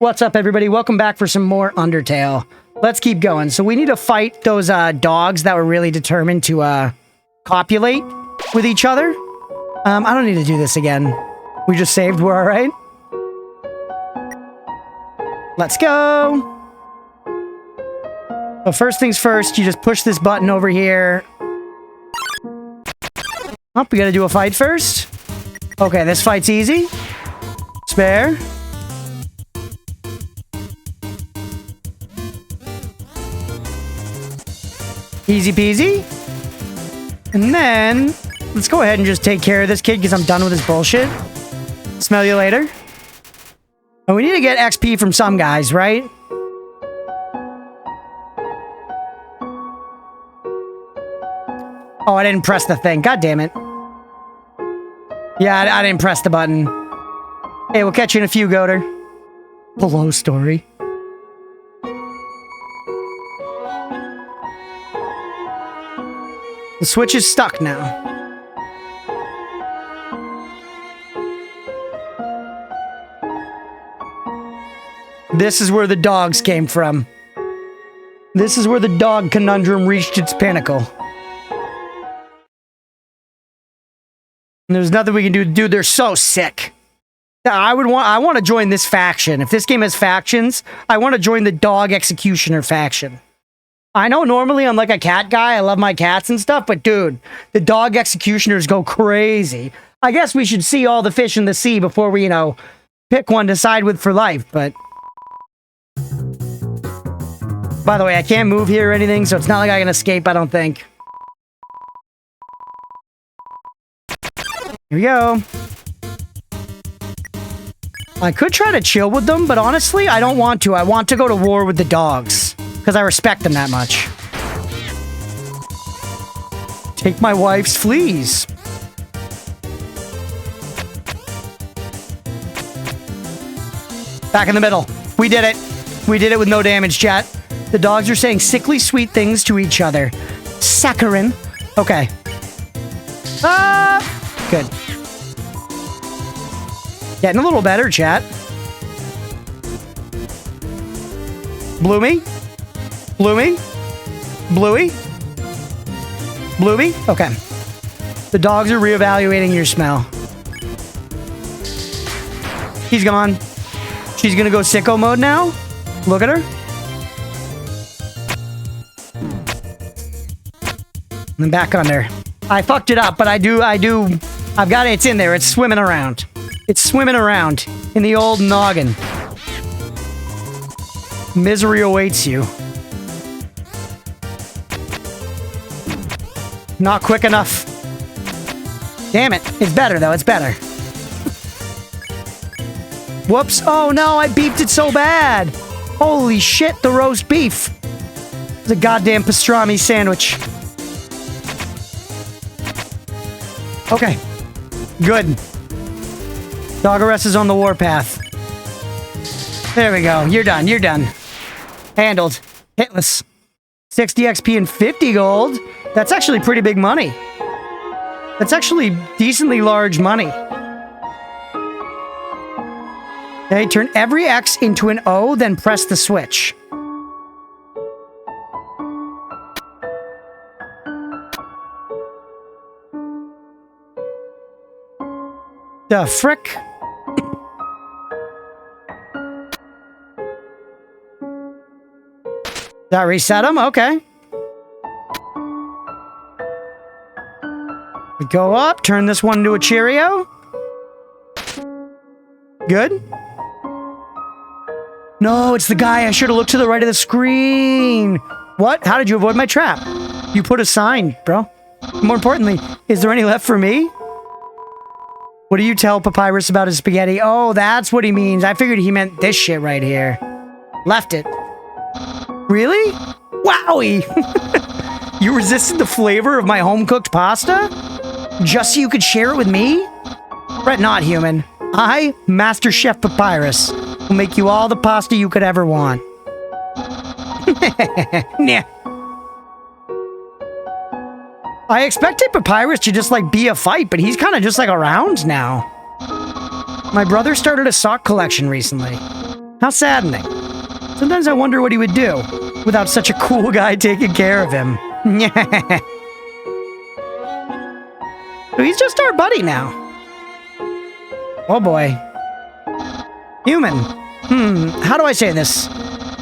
What's up, everybody? Welcome back for some more Undertale. Let's keep going. So we need to fight those dogs that were really determined to copulate with each other. I don't need to do this again. We just saved. We're all right. Let's go. So first things first, you just push this button over here. Oh, we gotta do a fight first. Okay, this fight's easy. Spare. Easy peasy. And then, let's go ahead and just take care of this kid because I'm done with his bullshit. Smell you later. And we need to get XP from some guys, right? Oh, I didn't press the thing. God damn it. Yeah, I didn't press the button. Hey, we'll catch you in a few, Goater. Below story. The switch is stuck now. This is where the dogs came from. This is where the dog conundrum reached its pinnacle. And there's nothing we can do. Dude, they're so sick. I want to join this faction. If this game has factions, I want to join the dog executioner faction. I know normally I'm like a cat guy. I love my cats and stuff, but dude, the dog executioners go crazy. I guess we should see all the fish in the sea before we, pick one to side with for life, but... By the way, I can't move here or anything, so it's not like I can escape, I don't think. Here we go. I could try to chill with them, but honestly, I don't want to. I want to go to war with the dogs. Because I respect them that much. Take my wife's fleas. Back in the middle. We did it. We did it with no damage, chat. The dogs are saying sickly sweet things to each other. Saccharine. Okay. Good. Getting a little better, chat. Bloomy? Bloomy? Bluey? Bluey? Okay. The dogs are reevaluating your smell. He's gone. She's gonna go sicko mode now? Look at her. And then back under. I fucked it up, but I've got it. It's in there. It's swimming around. It's swimming around in the old noggin. Misery awaits you. Not quick enough. Damn it. It's better, though. It's better. Whoops. Oh, no. I beefed it so bad. Holy shit. The roast beef. It's a goddamn pastrami sandwich. Okay. Good. Dog arrest is on the warpath. There we go. You're done. You're done. Handled. Hitless. 60 XP and 50 gold. That's actually pretty big money. That's actually decently large money. Okay, turn every X into an O, then press the switch. The frick? That reset him? Okay. We go up, turn this one into a Cheerio. Good. No, it's the guy. I should have looked to the right of the screen. What? How did you avoid my trap? You put a sign, bro. More importantly, is there any left for me? What do you tell Papyrus about his spaghetti? Oh, that's what he means. I figured he meant this shit right here. Left it. Really? Wowie! You resisted the flavor of my home-cooked pasta? Just so you could share it with me? Fret not, human. I, Master Chef Papyrus, will make you all the pasta you could ever want. Nah. I expected Papyrus to just, be a fight, but he's kind of just, around now. My brother started a sock collection recently. How saddening. Sometimes I wonder what he would do without such a cool guy taking care of him. So he's just our buddy now. Oh boy. Human. How do I say this?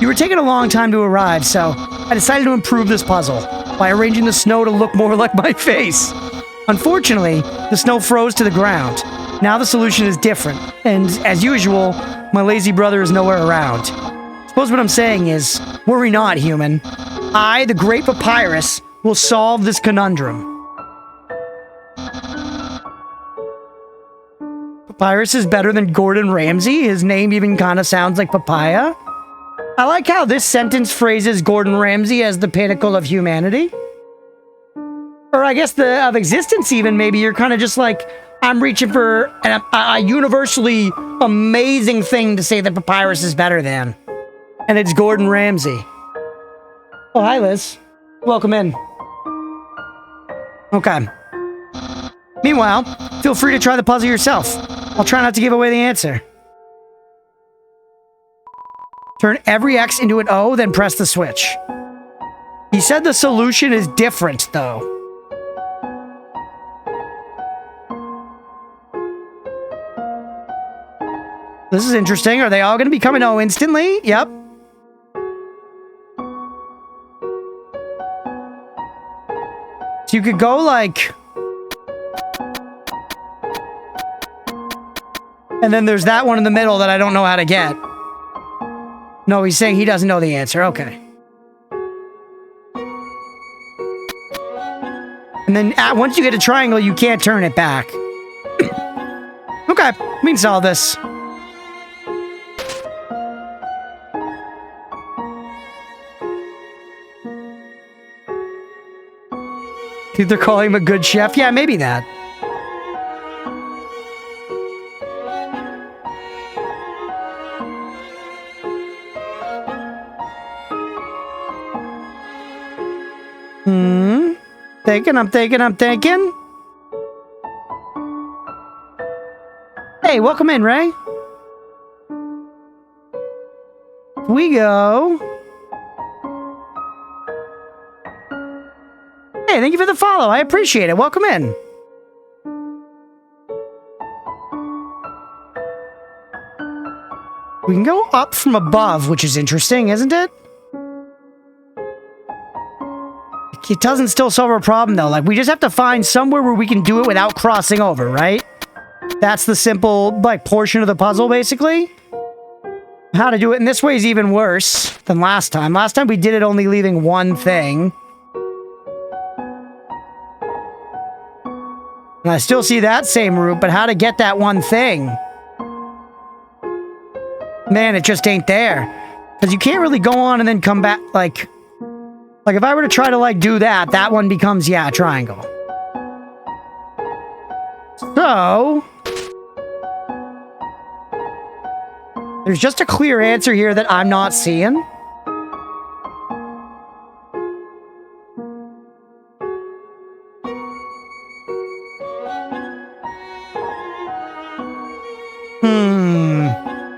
You were taking a long time to arrive, so I decided to improve this puzzle by arranging the snow to look more like my face. Unfortunately, the snow froze to the ground. Now the solution is different, and as usual, my lazy brother is nowhere around. Suppose what I'm saying is, worry not, human. I, the great papyrus, will solve this conundrum. Papyrus is better than Gordon Ramsay? His name even kind of sounds like papaya? I like how this sentence phrases Gordon Ramsay as the pinnacle of humanity. Or I guess of existence even, maybe. You're kind of just like, I'm reaching for a universally amazing thing to say that Papyrus is better than. And it's Gordon Ramsay. Oh, hi, Liz. Welcome in. Okay. Meanwhile, feel free to try the puzzle yourself. I'll try not to give away the answer. Turn every X into an O, then press the switch. He said the solution is different, though. This is interesting. Are they all going to become an O instantly? Yep. So you could go like... And then there's that one in the middle that I don't know how to get. No, he's saying he doesn't know the answer. Okay. And then once you get a triangle, you can't turn it back. Okay, we can solve this. Think they're calling him a good chef? Yeah, maybe that. I'm thinking. Hey, welcome in, Ray. We go. Hey, thank you for the follow. I appreciate it. Welcome in. We can go up from above, which is interesting, isn't it? It doesn't still solve our problem, though. Like, we just have to find somewhere where we can do it without crossing over, right? That's the simple, like, portion of the puzzle, basically. How to do it in this way is even worse than last time. Last time we did it only leaving one thing. And I still see that same route, but how to get that one thing? Man, it just ain't there. Because you can't really go on and then come back, like if I were to try to, like, do that, that one becomes, yeah, a triangle. So... there's just a clear answer here that I'm not seeing.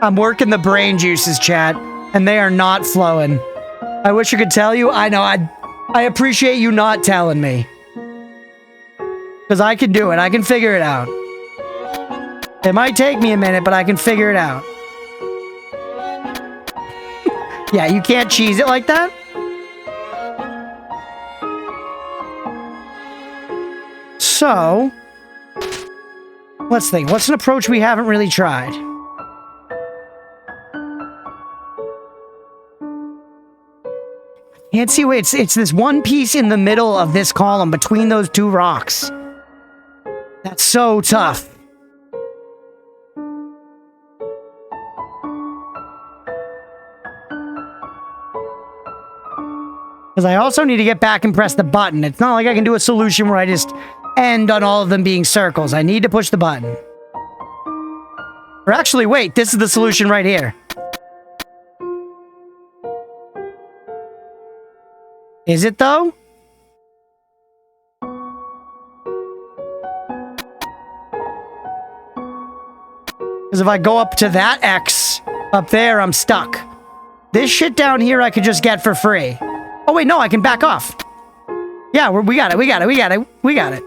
I'm working the brain juices, chat, and they are not flowing. I wish I could tell you. I know. I appreciate you not telling me. Because I can do it. I can figure it out. It might take me a minute, but I can figure it out. Yeah, you can't cheese it like that? So, let's think. What's an approach we haven't really tried? Can't see. Wait, it's this one piece in the middle of this column between those two rocks. That's so tough. Because I also need to get back and press the button. It's not like I can do a solution where I just end on all of them being circles. I need to push the button. Or actually, wait, this is the solution right here. Is it, though? Because if I go up to that X, Up there, I'm stuck. This shit down here I could just get for free. Oh, wait, no, I can back off. Yeah, we got it, we got it, we got it, we got it.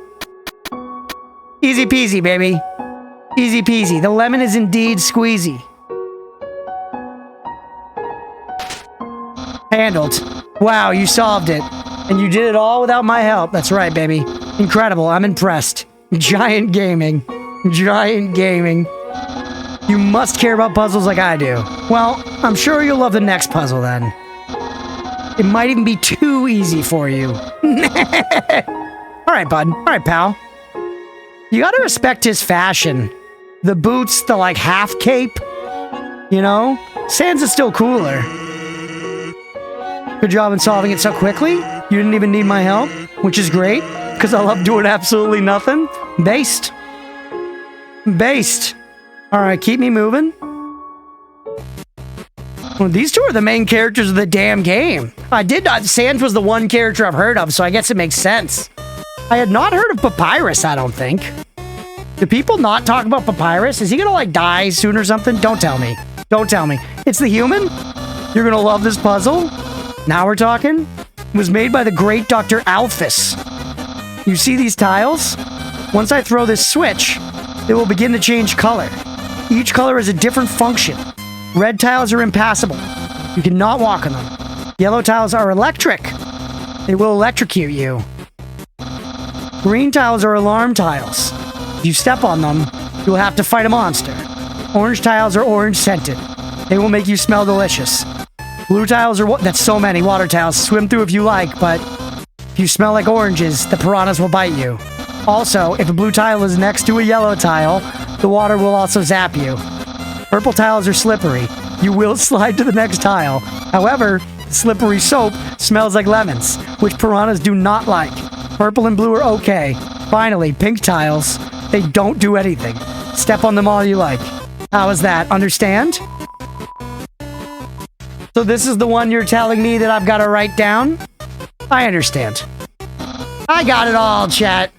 Easy peasy, baby. Easy peasy. The lemon is indeed squeezy. Handled. Wow, you solved it. And you did it all without my help. That's right, baby. Incredible. I'm impressed. Giant gaming. Giant gaming. You must care about puzzles like I do. Well, I'm sure you'll love the next puzzle then. It might even be too easy for you. Alright, bud. Alright, pal. You gotta respect his fashion. The boots, the like half cape. You know? Sans is still cooler. Good job in solving it so quickly. You didn't even need my help, which is great, because I love doing absolutely nothing. Based. Based. Alright, keep me moving. Well, these two are the main characters of the damn game. Sans was the one character I've heard of, so I guess it makes sense. I had not heard of Papyrus, I don't think. Do people not talk about Papyrus? Is he gonna, like, die soon or something? Don't tell me. Don't tell me. It's the human? You're gonna love this puzzle? Now we're talking? It was made by the great Dr. Alphys. You see these tiles? Once I throw this switch, it will begin to change color. Each color has a different function. Red tiles are impassable. You cannot walk on them. Yellow tiles are electric. They will electrocute you. Green tiles are alarm tiles. If you step on them, you will have to fight a monster. Orange tiles are orange scented. They will make you smell delicious. Blue tiles are that's so many water tiles. Swim through if you like, but if you smell like oranges, the piranhas will bite you. Also, if a blue tile is next to a yellow tile, the water will also zap you. Purple tiles are slippery. You will slide to the next tile. However, slippery soap smells like lemons, which piranhas do not like. Purple and blue are okay. Finally, pink tiles, they don't do anything. Step on them all you like. How is that? Understand? So this is the one you're telling me that I've got to write down? I understand. I got it all, chat.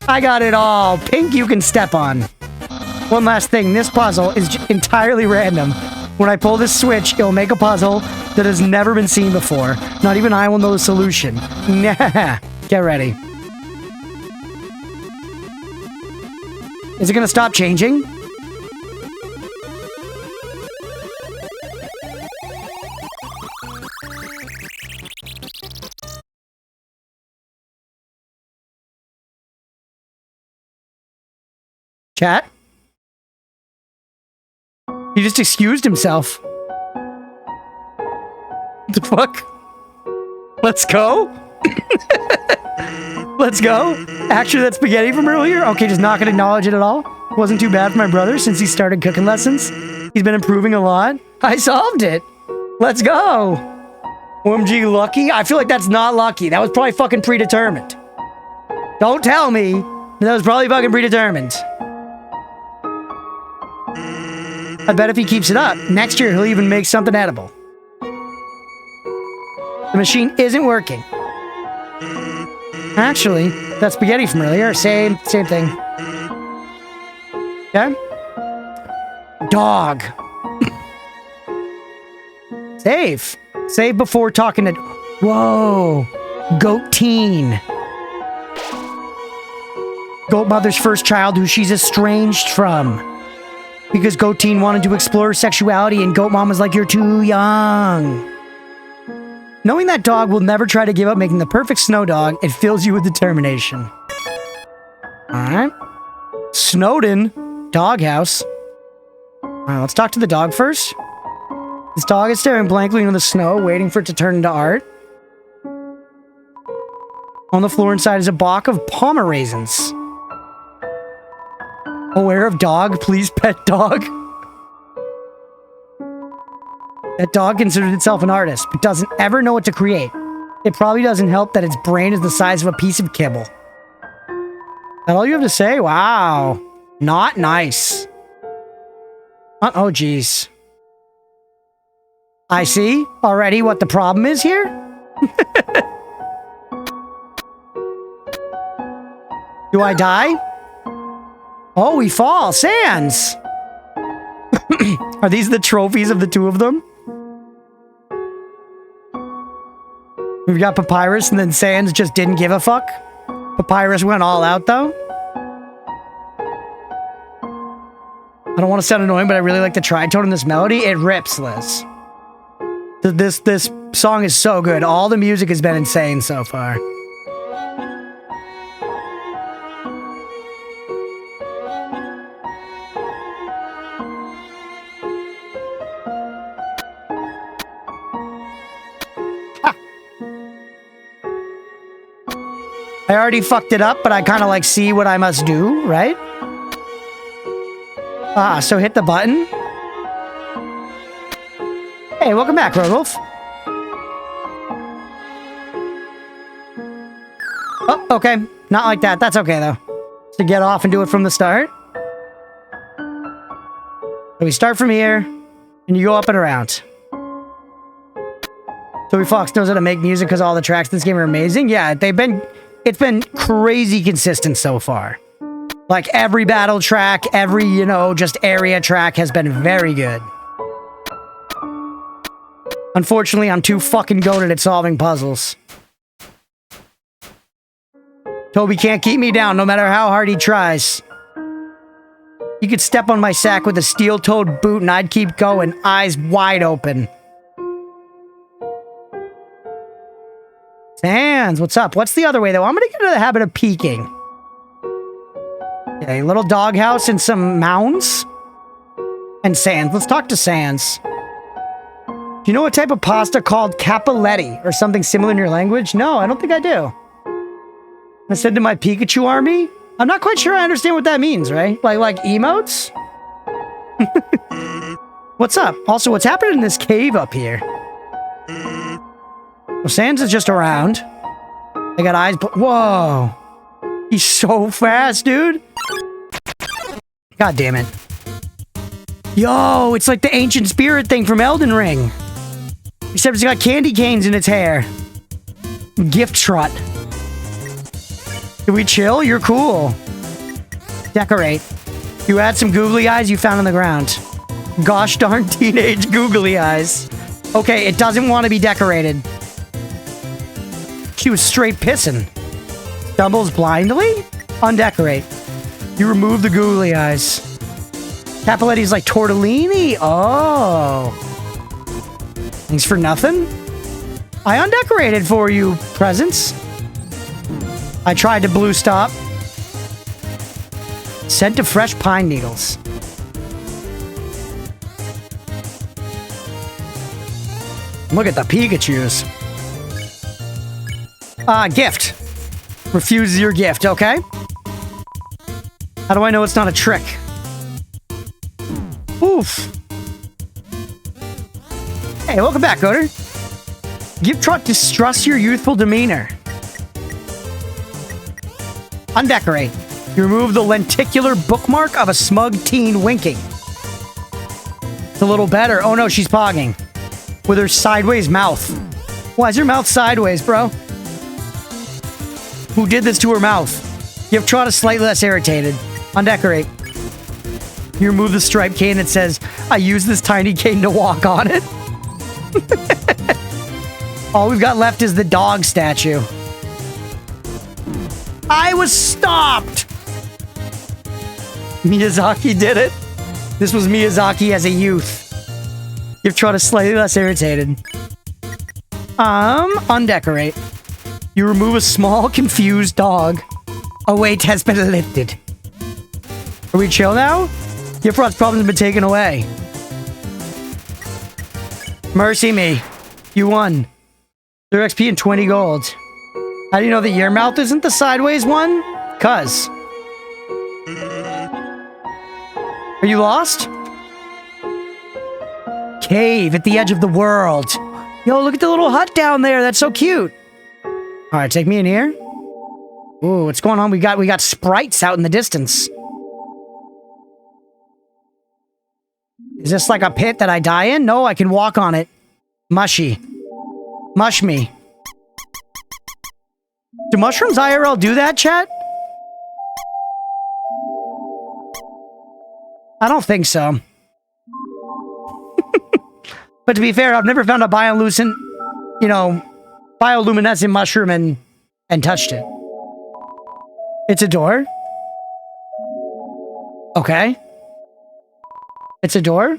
I got it all. Pink you can step on. One last thing. This puzzle is entirely random. When I pull this switch, it'll make a puzzle that has never been seen before. Not even I will know the solution. Nah. Get ready. Is it gonna stop changing? Chat? He just excused himself. What the fuck? Let's go? Let's go? Actually, that spaghetti from earlier? Okay, just not gonna acknowledge it at all. Wasn't too bad for my brother since he started cooking lessons. He's been improving a lot. I solved it. Let's go. OMG, lucky? I feel like that's not lucky. That was probably fucking predetermined. Don't tell me that was probably fucking predetermined. I bet if he keeps it up, next year he'll even make something edible. The machine isn't working. Actually, that spaghetti from earlier, same thing. Okay? Dog. Save. Save before talking to... Whoa. Goat teen. Goat mother's first child who she's estranged from. Because Goat teen wanted to explore her sexuality and Goat mom was like, you're too young. Knowing that dog will never try to give up making the perfect snow dog, it fills you with determination. Alright. Snowden. Doghouse. Alright, let's talk to the dog first. This dog is staring blankly into the snow, waiting for it to turn into art. On the floor inside is a box of Palmer raisins. Aware of dog, please pet dog. That dog considers itself an artist, but doesn't ever know what to create. It probably doesn't help that its brain is the size of a piece of kibble. That all you have to say? Wow. Not nice. Oh, geez. I see already what the problem is here. Do I die? Oh, we fall. Sans. Are these the trophies of the two of them? We've got Papyrus and then Sans just didn't give a fuck. Papyrus went all out though. I don't want to sound annoying, but I really like the tritone in this melody. It rips, Liz. This song is so good. All the music has been insane so far. I already fucked it up, but I kind of like see what I must do, right? So hit the button. Hey, welcome back, Rodolph. Oh, okay. Not like that. That's okay, though. To get off and do it from the start. So we start from here, and you go up and around. Toby Fox knows how to make music because all the tracks in this game are amazing. Yeah, it's been crazy consistent so far. Like, every battle track, every, just area track has been very good. Unfortunately, I'm too fucking goated at solving puzzles. Toby can't keep me down no matter how hard he tries. He could step on my sack with a steel-toed boot and I'd keep going, eyes wide open. Sans, what's up? What's the other way, though? I'm gonna get into the habit of peeking. Okay, little doghouse and some mounds. And Sans. Let's talk to Sans. Do you know what type of pasta called cappelletti or something similar in your language? No, I don't think I do. I said to my Pikachu army? I'm not quite sure I understand what that means, right? Like emotes? What's up? Also, what's happening in this cave up here? Well, Sans is just around. They got eyes, but whoa. He's so fast, dude. God damn it. Yo, it's like the ancient spirit thing from Elden Ring. Except it's got candy canes in its hair. Gift trot. Can we chill? You're cool. Decorate. You add some googly eyes you found on the ground. Gosh darn teenage googly eyes. Okay, it doesn't want to be decorated. She was straight pissing. Stumbles blindly? Undecorate. You remove the googly eyes. Cappelletti's like tortellini? Oh. Thanks for nothing? I undecorated for you, presents. I tried to blue stop. Scent of fresh pine needles. Look at the Pikachus. Gift. Refuse your gift, okay? How do I know it's not a trick? Oof. Hey, welcome back, Goater. Gift trot distrusts your youthful demeanor. Undecorate. You remove the lenticular bookmark of a smug teen winking. It's a little better. Oh no, she's pogging. With her sideways mouth. Why is her mouth sideways, bro? Who did this to her mouth? Gift trot is slightly less irritated. Undecorate. You remove the striped cane that says, I use this tiny cane to walk on it. All we've got left is the dog statue. I was stopped! Miyazaki did it. This was Miyazaki as a youth. Gift trot is slightly less irritated. Undecorate. You remove a small, confused dog. A weight has been lifted. Are we chill now? Gift trot's problems have been taken away. Mercy me. You won. 0 XP and 20 gold. How do you know that your mouth isn't the sideways one? Cuz. Are you lost? Cave at the edge of the world. Yo, look at the little hut down there. That's so cute. All right, take me in here. Ooh, what's going on? We got sprites out in the distance. Is this like a pit that I die in? No, I can walk on it. Mushy. Mush me. Do mushrooms IRL do that, chat? I don't think so. But to be fair, I've never found a bioluminescent, you know, bioluminescent mushroom and touched it. It's a door? Okay. It's a door?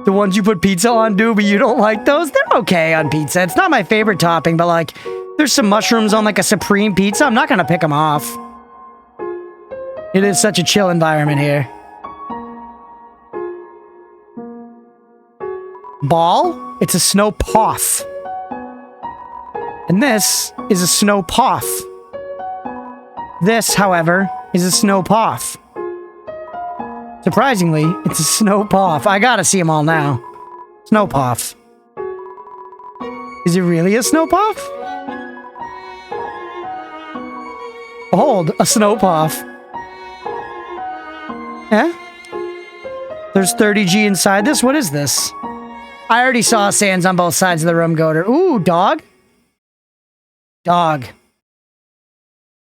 The ones you put pizza on, dude, but you don't like those? They're okay on pizza. It's not my favorite topping, but like, there's some mushrooms on like a supreme pizza. I'm not gonna pick them off. It is such a chill environment here. Ball? It's a snow poff. And this is a snow poff. This, however, is a snow poff. Surprisingly, it's a snow poff. I gotta see them all now. Snow poff. Is it really a snow poff? Behold, a snow poff. Eh? There's 30G inside this? What is this? I already saw sands on both sides of the room, Goater. Ooh, dog? Dog.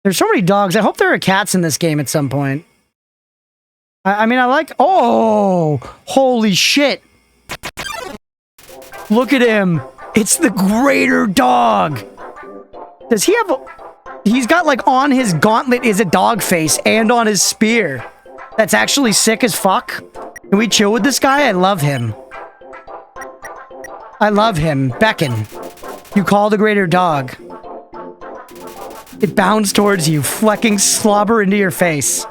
There's so many dogs. I hope there are cats in this game at some point. I mean, I like... Oh! Holy shit! Look at him! It's the greater dog! Does he have... He's got, like, on his gauntlet is a dog face, and on his spear. That's actually sick as fuck. Can we chill with this guy? I love him. I love him. Beckon. You call the greater dog. It bounds towards you, flecking slobber into your face.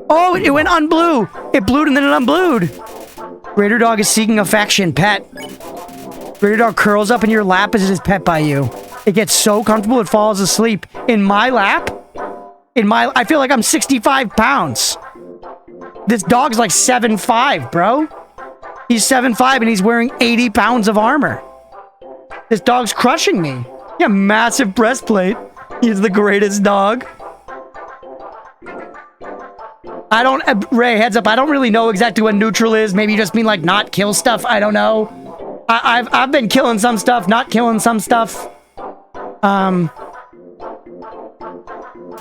Oh, it went unblue. It blued and then it unblued. Greater dog is seeking affection, pet. Greater dog curls up in your lap as it is pet by you. It gets so comfortable it falls asleep. In my lap? I feel like I'm 65 pounds. This dog's like 7'5", bro. He's 7'5" and he's wearing 80 pounds of armor. This dog's crushing me. Yeah, massive breastplate. He's the greatest dog. I don't... Ray, heads up. I don't really know exactly what neutral is. Maybe you just mean, like, not kill stuff. I don't know. I've been killing some stuff, not killing some stuff.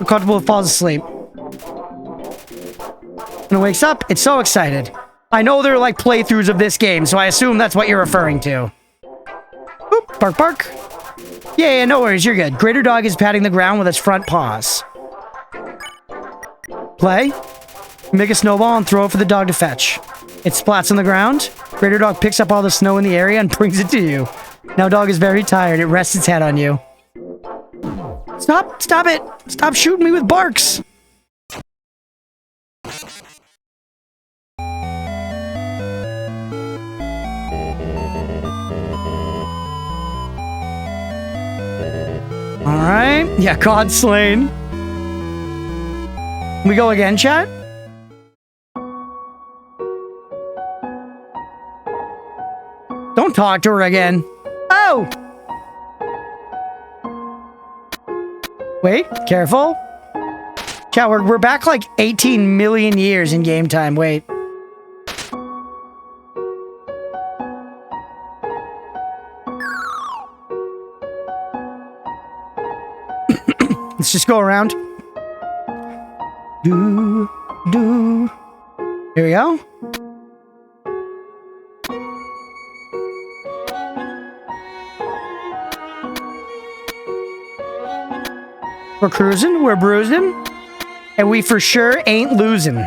Comfortable, falls asleep. When it wakes up, it's so excited. I know there are, like, playthroughs of this game, so I assume that's what you're referring to. Boop, bark, bark. Yeah, no worries, you're good. Greater dog is patting the ground with its front paws. Play. Make a snowball and throw it for the dog to fetch. It splats on the ground. Greater dog picks up all the snow in the area and brings it to you. Now dog is very tired. It rests its head on you. Stop! Stop it! Stop shooting me with barks! Alright. Yeah, God slain. We go again, chat? Don't talk to her again. Oh! Wait, careful. Chat, we're back like 18 million years in game time. Wait. Let's just go around. Do. Here we go. We're cruising, we're bruising, and we for sure ain't losing.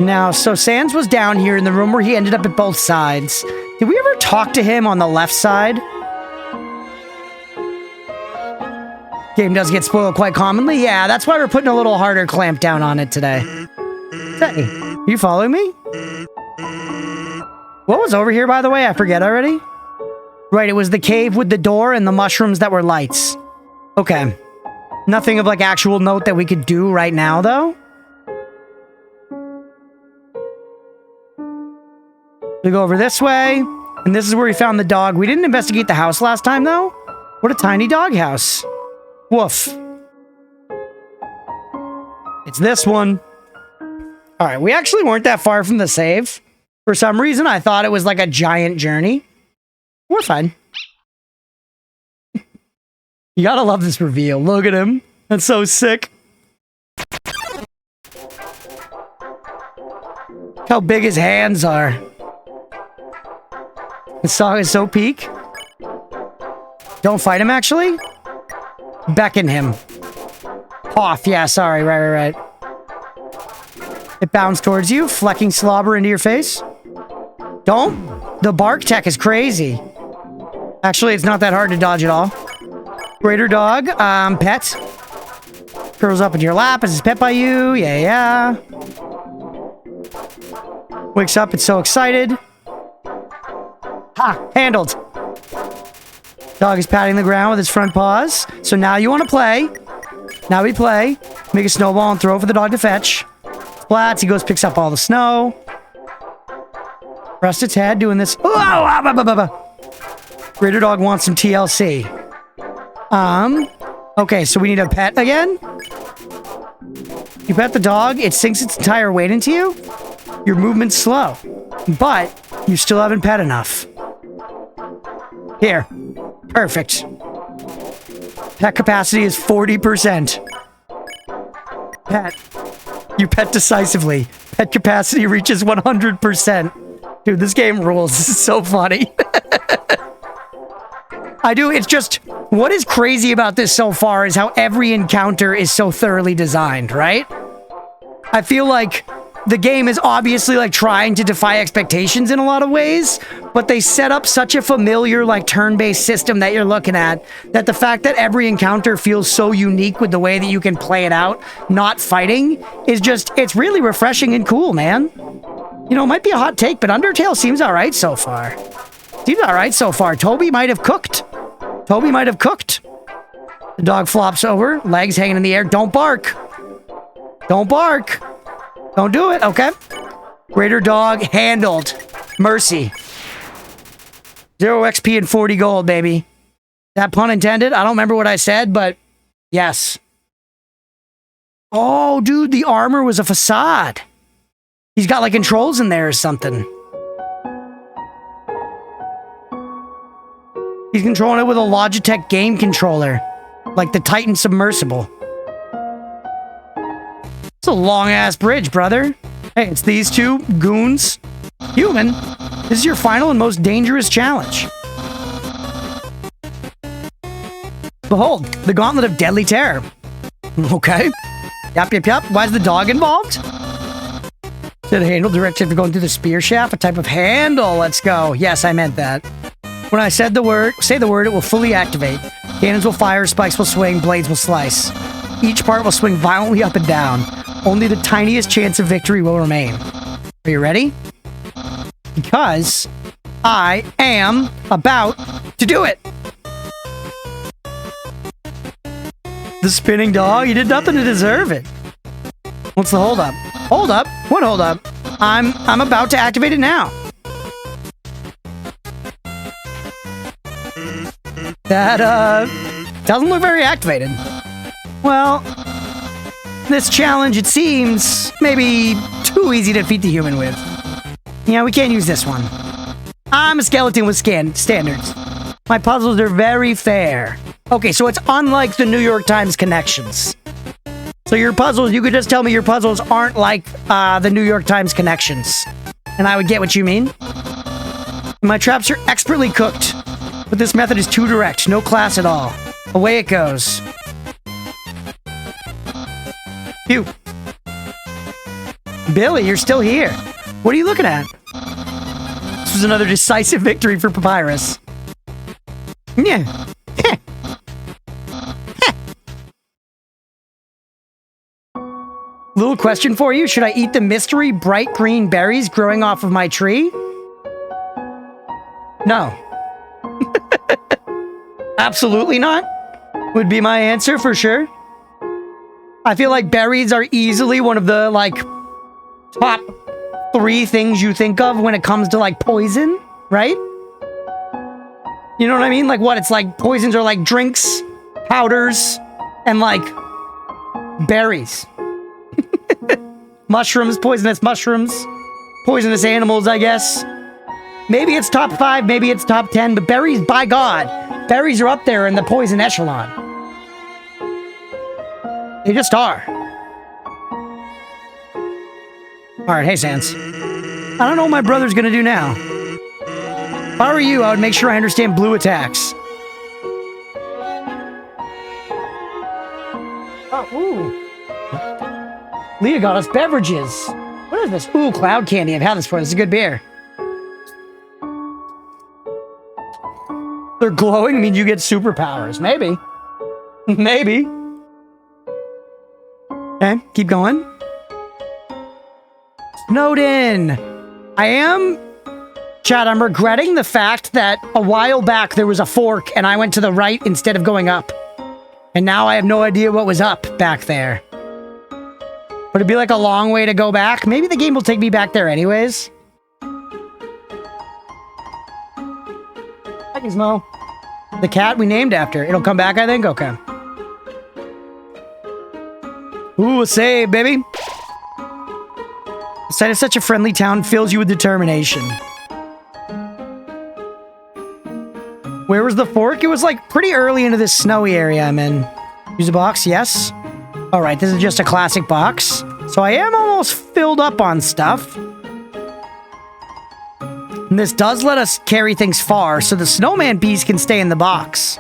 Now, so Sans was down here in the room where he ended up at both sides. Did we ever talk to him on the left side? Game does get spoiled quite commonly. Yeah, that's why we're putting a little harder clamp down on it today. Hey, you following me? What was over here, by the way? I forget already. Right, it was the cave with the door and the mushrooms that were lights. Okay. Nothing of, like, actual note that we could do right now, though. We go over this way, and this is where we found the dog. We didn't investigate the house last time, though. What a tiny dog house. Woof. It's this one. Alright, we actually weren't that far from the save. For some reason, I thought it was like a giant journey. We're fine. You gotta love this reveal. Look at him. That's so sick. How big his hands are. This song is so peak. Don't fight him, actually. Beckon him. Off. Yeah, sorry. Right. It bounced towards you, flecking slobber into your face. Don't. The bark tech is crazy. Actually, it's not that hard to dodge at all. Greater dog. Pet. Curls up in your lap. Is his pet by you? Yeah. Wakes up. It's so excited. Ha! Handled. Dog is patting the ground with his front paws. So now you want to play. Now we play. Make a snowball and throw it for the dog to fetch. Splats. He goes, picks up all the snow. Rest its head doing this. Greater dog wants some TLC. Okay, so we need a pet again. You pet the dog, it sinks its entire weight into you. Your movement's slow, but you still haven't pet enough. Here. Perfect. Pet capacity is 40%. Pet. You pet decisively. Pet capacity reaches 100%. Dude, this game rules. This is so funny. I do. It's just, what is crazy about this so far is how every encounter is so thoroughly designed, right? I feel like the game is obviously like trying to defy expectations in a lot of ways, but they set up such a familiar like turn-based system that you're looking at, that the fact that every encounter feels so unique with the way that you can play it out, not fighting, is just, it's really refreshing and cool, man. You know, it might be a hot take, but Undertale seems alright so far. Seems alright so far. Toby might have cooked. Toby might have cooked. The dog flops over, legs hanging in the air. Don't bark. Don't bark. Don't do it, okay? Greater dog handled. Mercy. 0 XP and 40 gold, baby. That pun intended? I don't remember what I said, but yes. Oh, dude, the armor was a facade. He's got like controls in there or something. He's controlling it with a Logitech game controller. Like the Titan Submersible. It's a long-ass bridge, brother. Hey, it's these two goons. Human, this is your final and most dangerous challenge. Behold, the Gauntlet of Deadly Terror. Okay. Yup. Why is the dog involved? Did handle directive for going through the spear shaft? A type of handle. Let's go. Yes, I meant that. When I said the word, say the word, it will fully activate. Cannons will fire, spikes will swing, blades will slice. Each part will swing violently up and down. Only the tiniest chance of victory will remain. Are you ready? Because I am about to do it. The spinning dog? You did nothing to deserve it. What's the holdup? Hold up? What holdup? I'm about to activate it now. That, doesn't look very activated. Well, this challenge, it seems, maybe too easy to defeat the human with. Yeah, we can't use this one. I'm a skeleton with standards. My puzzles are very fair. Okay, so it's unlike the New York Times connections. So your puzzles, you could just tell me your puzzles aren't like the New York Times connections. And I would get what you mean. My traps are expertly cooked. But this method is too direct. No class at all. Away it goes. Phew. Billy, you're still here. What are you looking at? This was another decisive victory for Papyrus. Yeah. Little question for you. Should I eat the mystery bright green berries growing off of my tree? No. Absolutely not. Would be my answer for sure. I feel like berries are easily one of the, like, top 3 things you think of when it comes to, like, poison, right? You know what I mean? Like, what? It's like poisons are like drinks, powders, and, like, berries. Mushrooms, poisonous mushrooms, poisonous animals, I guess. Maybe it's top 5, maybe it's top 10, but berries, by God, berries are up there in the poison echelon. They just are. Alright, hey, Sans. I don't know what my brother's gonna do now. If I were you, I would make sure I understand blue attacks. Oh, ooh. Leah got us beverages. What is this? Ooh, cloud candy. I've had this before. This is a good beer. They're glowing means you get superpowers. Maybe. Maybe. Okay, keep going. Snowden. I am... Chad, I'm regretting the fact that a while back there was a fork and I went to the right instead of going up. And now I have no idea what was up back there. But it'd be like a long way to go back. Maybe the game will take me back there anyways. Hi, Gizmo. The cat we named after. It'll come back, I think? Okay. Ooh, a save, baby. The sight of such a friendly town fills you with determination. Where was the fork? It was like pretty early into this snowy area I'm in. Use a box, yes. All right, this is just a classic box. So I am almost filled up on stuff. And this does let us carry things far, so the snowman piece can stay in the box.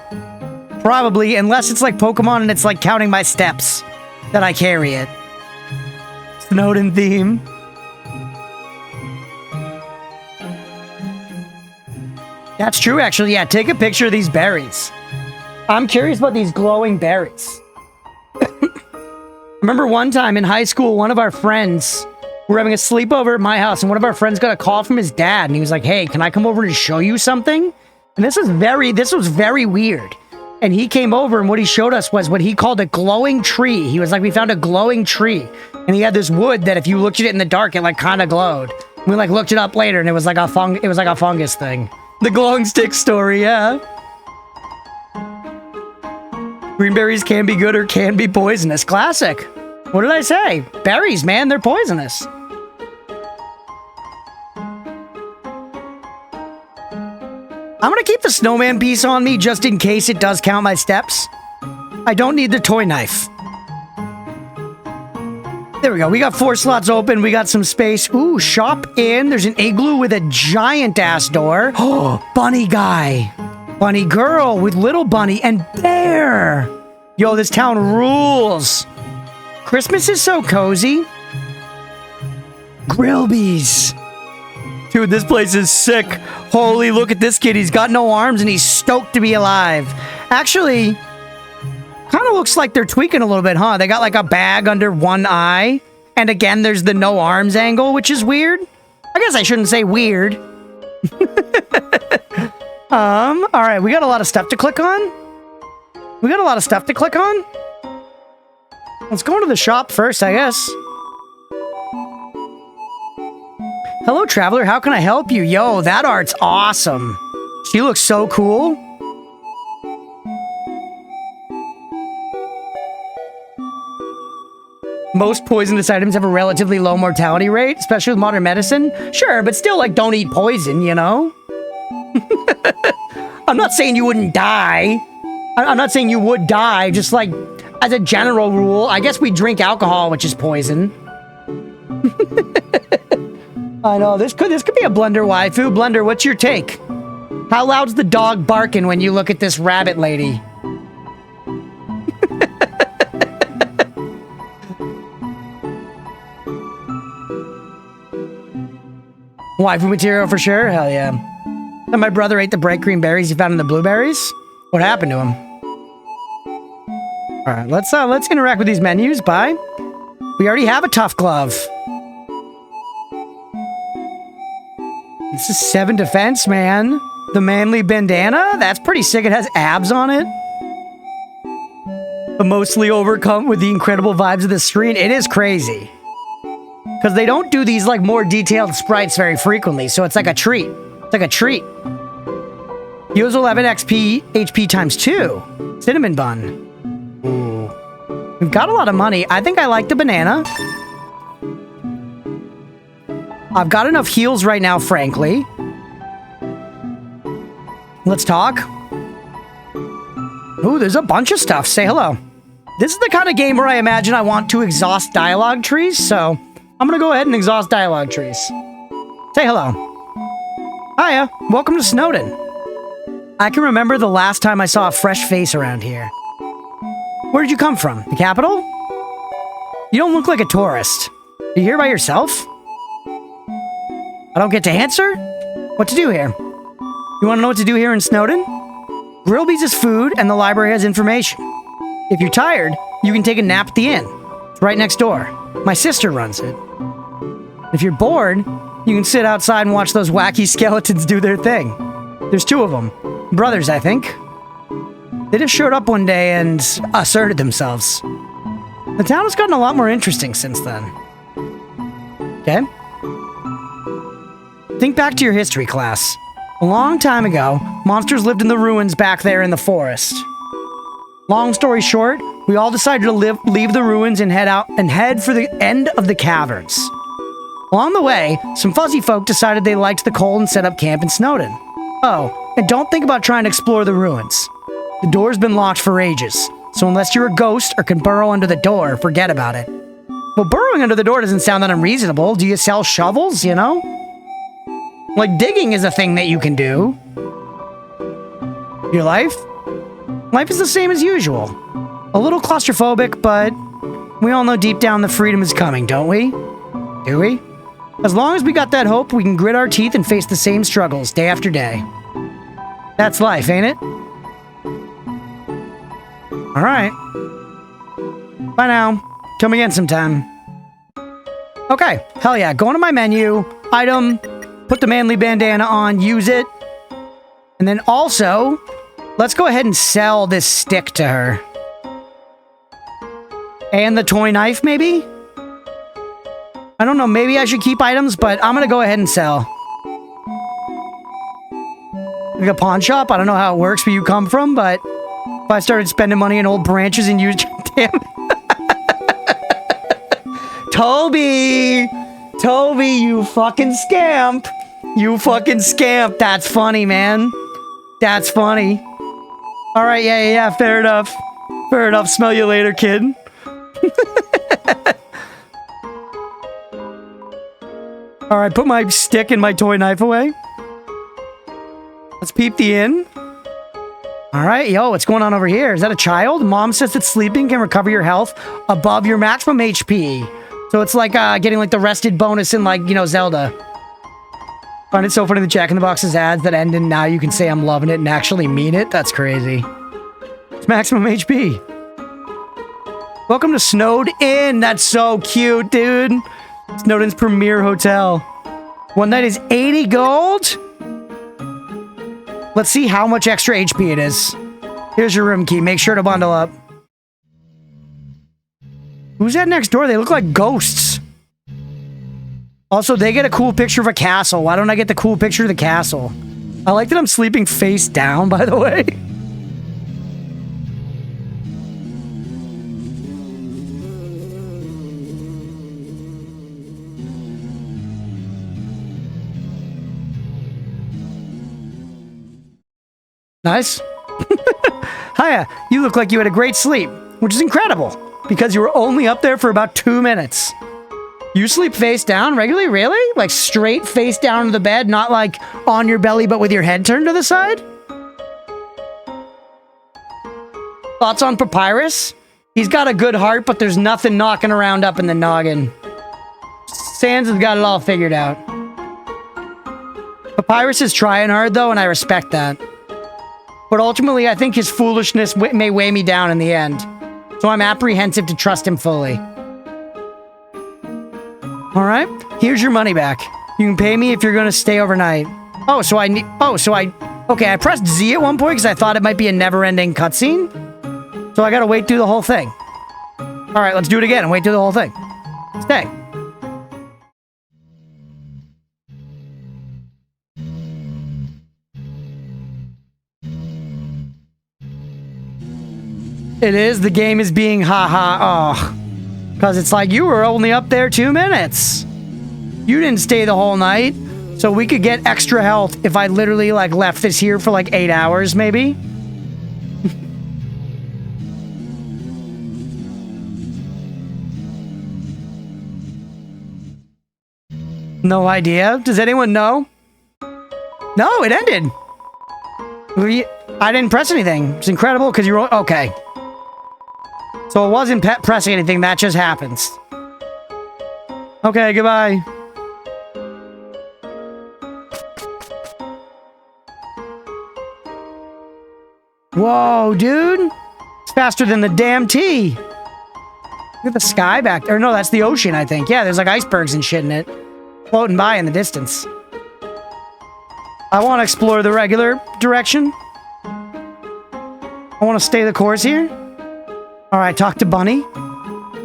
Probably, unless it's like Pokemon and it's like counting my steps that I carry it. Snowden theme. That's true, actually. Yeah, take a picture of these berries. I'm curious about these glowing berries. Remember one time in high school, one of our friends, we were having a sleepover at my house, and one of our friends got a call from his dad, and he was like, hey, can I come over and show you something? And this was very weird. And he came over, and what he showed us was what he called a glowing tree. He was like, we found a glowing tree. And he had this wood that if you looked at it in the dark, it like kind of glowed. We like looked it up later, and it was like a fungus thing. The glowing stick story, yeah. Green berries can be good or can be poisonous. Classic. What did I say? Berries, man, they're poisonous. I'm gonna keep the snowman piece on me just in case it does count my steps. I don't need the toy knife. There we go. We got 4 slots open. We got some space. Ooh, shop in. There's an igloo with a giant ass door. Oh, bunny guy. Bunny girl with little bunny and bear. Yo, this town rules. Christmas is so cozy. Grillby's. Dude, this place is sick. Holy, look at this kid. He's got no arms and he's stoked to be alive. Actually, kind of looks like they're tweaking a little bit, huh? They got like a bag under one eye. And again, there's the no arms angle, which is weird. I guess I shouldn't say weird. All right, we got a lot of stuff to click on. Let's go into the shop first, I guess. Hello, traveler. How can I help you? Yo, that art's awesome. She looks so cool. Most poisonous items have a relatively low mortality rate, especially with modern medicine. Sure, but still, like, don't eat poison, you know? I'm not saying you wouldn't die. I'm not saying you would die, just like, as a general rule, I guess we drink alcohol, which is poison. I know, this could be a Blunder waifu. Blunder, what's your take? How loud's the dog barking when you look at this rabbit lady? Waifu material for sure? Hell yeah. And my brother ate the bright green berries he found in the blueberries? What happened to him? Alright, let's interact with these menus. Bye. We already have a tough glove. This is 7 defense, man. The manly bandana? That's pretty sick. It has abs on it. But mostly overcome with the incredible vibes of the screen. It is crazy. Because they don't do these, like, more detailed sprites very frequently, so it's like a treat. It's like a treat. Heals 11 XP, HP times 2. Cinnamon bun. Ooh. We've got a lot of money. I think I like the banana. I've got enough heals right now, frankly. Let's talk. Ooh, there's a bunch of stuff. Say hello. This is the kind of game where I imagine I want to exhaust dialogue trees, so I'm gonna go ahead and exhaust dialogue trees. Say hello. Hiya, welcome to Snowden. I can remember the last time I saw a fresh face around here. Where did you come from? The capital? You don't look like a tourist. Are you here by yourself? I don't get to answer? What to do here? You want to know what to do here in Snowden? Grillby's is food, and the library has information. If you're tired, you can take a nap at the inn. It's right next door. My sister runs it. If you're bored, you can sit outside and watch those wacky skeletons do their thing. There's 2 of them. Brothers, I think. They just showed up one day and asserted themselves. The town has gotten a lot more interesting since then. Okay? Think back to your history class. A long time ago, monsters lived in the ruins back there in the forest. Long story short, we all decided to leave the ruins and head for the end of the caverns. Along the way, some fuzzy folk decided they liked the cold and set up camp in Snowden. Oh, and don't think about trying to explore the ruins. The door's been locked for ages, so unless you're a ghost or can burrow under the door, forget about it. Well, burrowing under the door doesn't sound that unreasonable. Do you sell shovels, you know? Like, digging is a thing that you can do. Your life? Life is the same as usual. A little claustrophobic, but we all know deep down the freedom is coming, don't we? Do we? As long as we got that hope, we can grit our teeth and face the same struggles day after day. That's life, ain't it? Alright. Bye now. Come again sometime. Okay, hell yeah. Go into my menu, item, put the manly bandana on, use it. And then also, let's go ahead and sell this stick to her. And the toy knife, maybe? I don't know, maybe I should keep items, but I'm gonna go ahead and sell. Like a pawn shop? I don't know how it works where you come from, but if I started spending money on old branches and used... Damn. Toby! Toby, you fucking scamp! You fucking scamp! That's funny, man. That's funny. Alright, yeah, fair enough. Fair enough, smell you later, kid. Alright, put my stick and my toy knife away. Let's peep the inn. Alright, yo, what's going on over here? Is that a child? Mom says that sleeping can recover your health above your maximum HP. So it's like getting like the rested bonus in like, you know, Zelda. Find it so funny the Jack in the Box's ads that end in now you can say I'm loving it and actually mean it. That's crazy. It's maximum HP. Welcome to Snowed Inn. That's so cute, dude. Snowden's premier hotel. One night is 80 gold? Let's see how much extra HP it is. Here's your room key. Make sure to bundle up. Who's that next door? They look like ghosts. Also, they get a cool picture of a castle. Why don't I get the cool picture of the castle? I like that I'm sleeping face down, by the way. Nice. Hiya, you look like you had a great sleep, which is incredible, because you were only up there for about 2 minutes. You sleep face down regularly? Really? Like straight face down to the bed, not like on your belly, but with your head turned to the side? Thoughts on Papyrus? He's got a good heart, but there's nothing knocking around up in the noggin. Sans has got it all figured out. Papyrus is trying hard, though, and I respect that. But ultimately, I think his foolishness may weigh me down in the end. So I'm apprehensive to trust him fully. Alright, here's your money back. You can pay me if you're gonna stay overnight. Okay, I pressed Z at one point because I thought it might be a never-ending cutscene. So I gotta wait through the whole thing. Alright, let's do it again and wait through the whole thing. Stay. It is. The game is being haha. Oh. Because it's like, you were only up there 2 minutes. You didn't stay the whole night, so we could get extra health if I literally, like, left this here for, like, 8 hours, maybe. No idea. Does anyone know? No, it ended. I didn't press anything. It's incredible because you're... Okay. So it wasn't pressing anything. That just happens. Okay, goodbye. Whoa, dude. It's faster than the damn T. Look at the sky back there. No, that's the ocean, I think. Yeah, there's like icebergs and shit in it. Floating by in the distance. I want to explore the regular direction. I want to stay the course here. All right, talk to Bunny.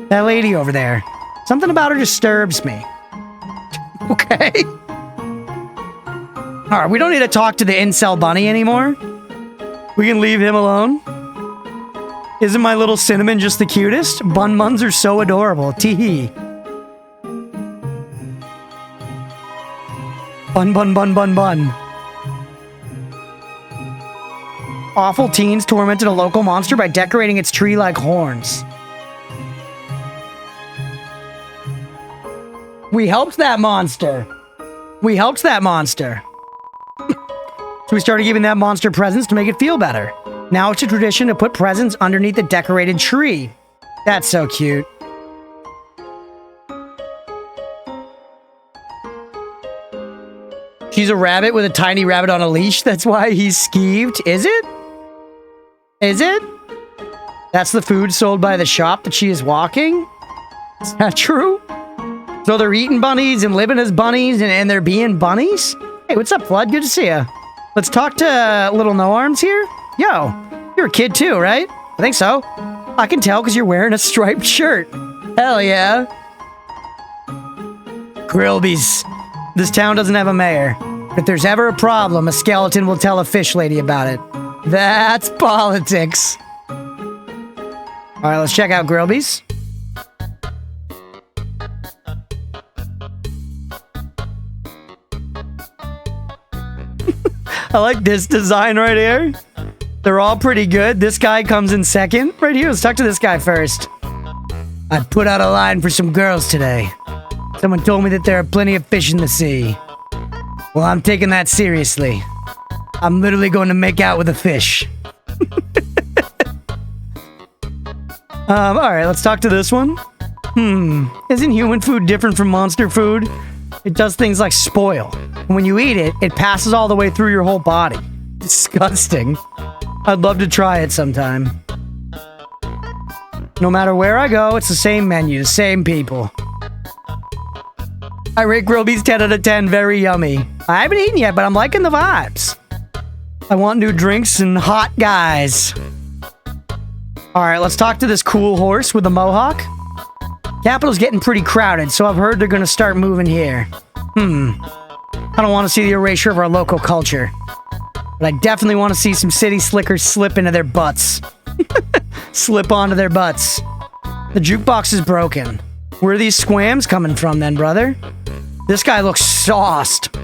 That lady over there. Something about her disturbs me. Okay. All right, we don't need to talk to the incel Bunny anymore. We can leave him alone. Isn't my little cinnamon just the cutest? Bun Muns are so adorable. Tee-hee. Bun, bun, bun, bun, bun. Awful teens tormented a local monster by decorating its tree like horns. We helped that monster. We helped that monster. So we started giving that monster presents to make it feel better. Now it's a tradition to put presents underneath the decorated tree. That's so cute. She's a rabbit with a tiny rabbit on a leash. That's why he's skeeved. Is it? Is it? That's the food sold by the shop that she is walking? Is that true? So they're eating bunnies and living as bunnies and they're being bunnies? Hey, what's up, Flood? Good to see you. Let's talk to Little No Arms here. Yo, you're a kid too, right? I think so. I can tell because you're wearing a striped shirt. Hell yeah. Grillby's. This town doesn't have a mayor. If there's ever a problem, a skeleton will tell a fish lady about it. That's politics. All right, let's check out Grillby's. I like this design right here. They're all pretty good. This guy comes in second. Right here, let's talk to this guy first. I put out a line for some girls today. Someone told me that there are plenty of fish in the sea. Well, I'm taking that seriously. I'm literally going to make out with a fish. All right, let's talk to this one. Isn't human food different from monster food? It does things like spoil. When you eat it, it passes all the way through your whole body. Disgusting. I'd love to try it sometime. No matter where I go, it's the same menu, the same people. I rate Grillby's 10 out of 10, very yummy. I haven't eaten yet, but I'm liking the vibes. I want new drinks and hot guys. Alright, let's talk to this cool horse with the mohawk. Capital's getting pretty crowded, so I've heard they're gonna start moving here. I don't want to see the erasure of our local culture. But I definitely want to see some city slickers slip into their butts. Slip onto their butts. The jukebox is broken. Where are these squams coming from then, brother? This guy looks sauced.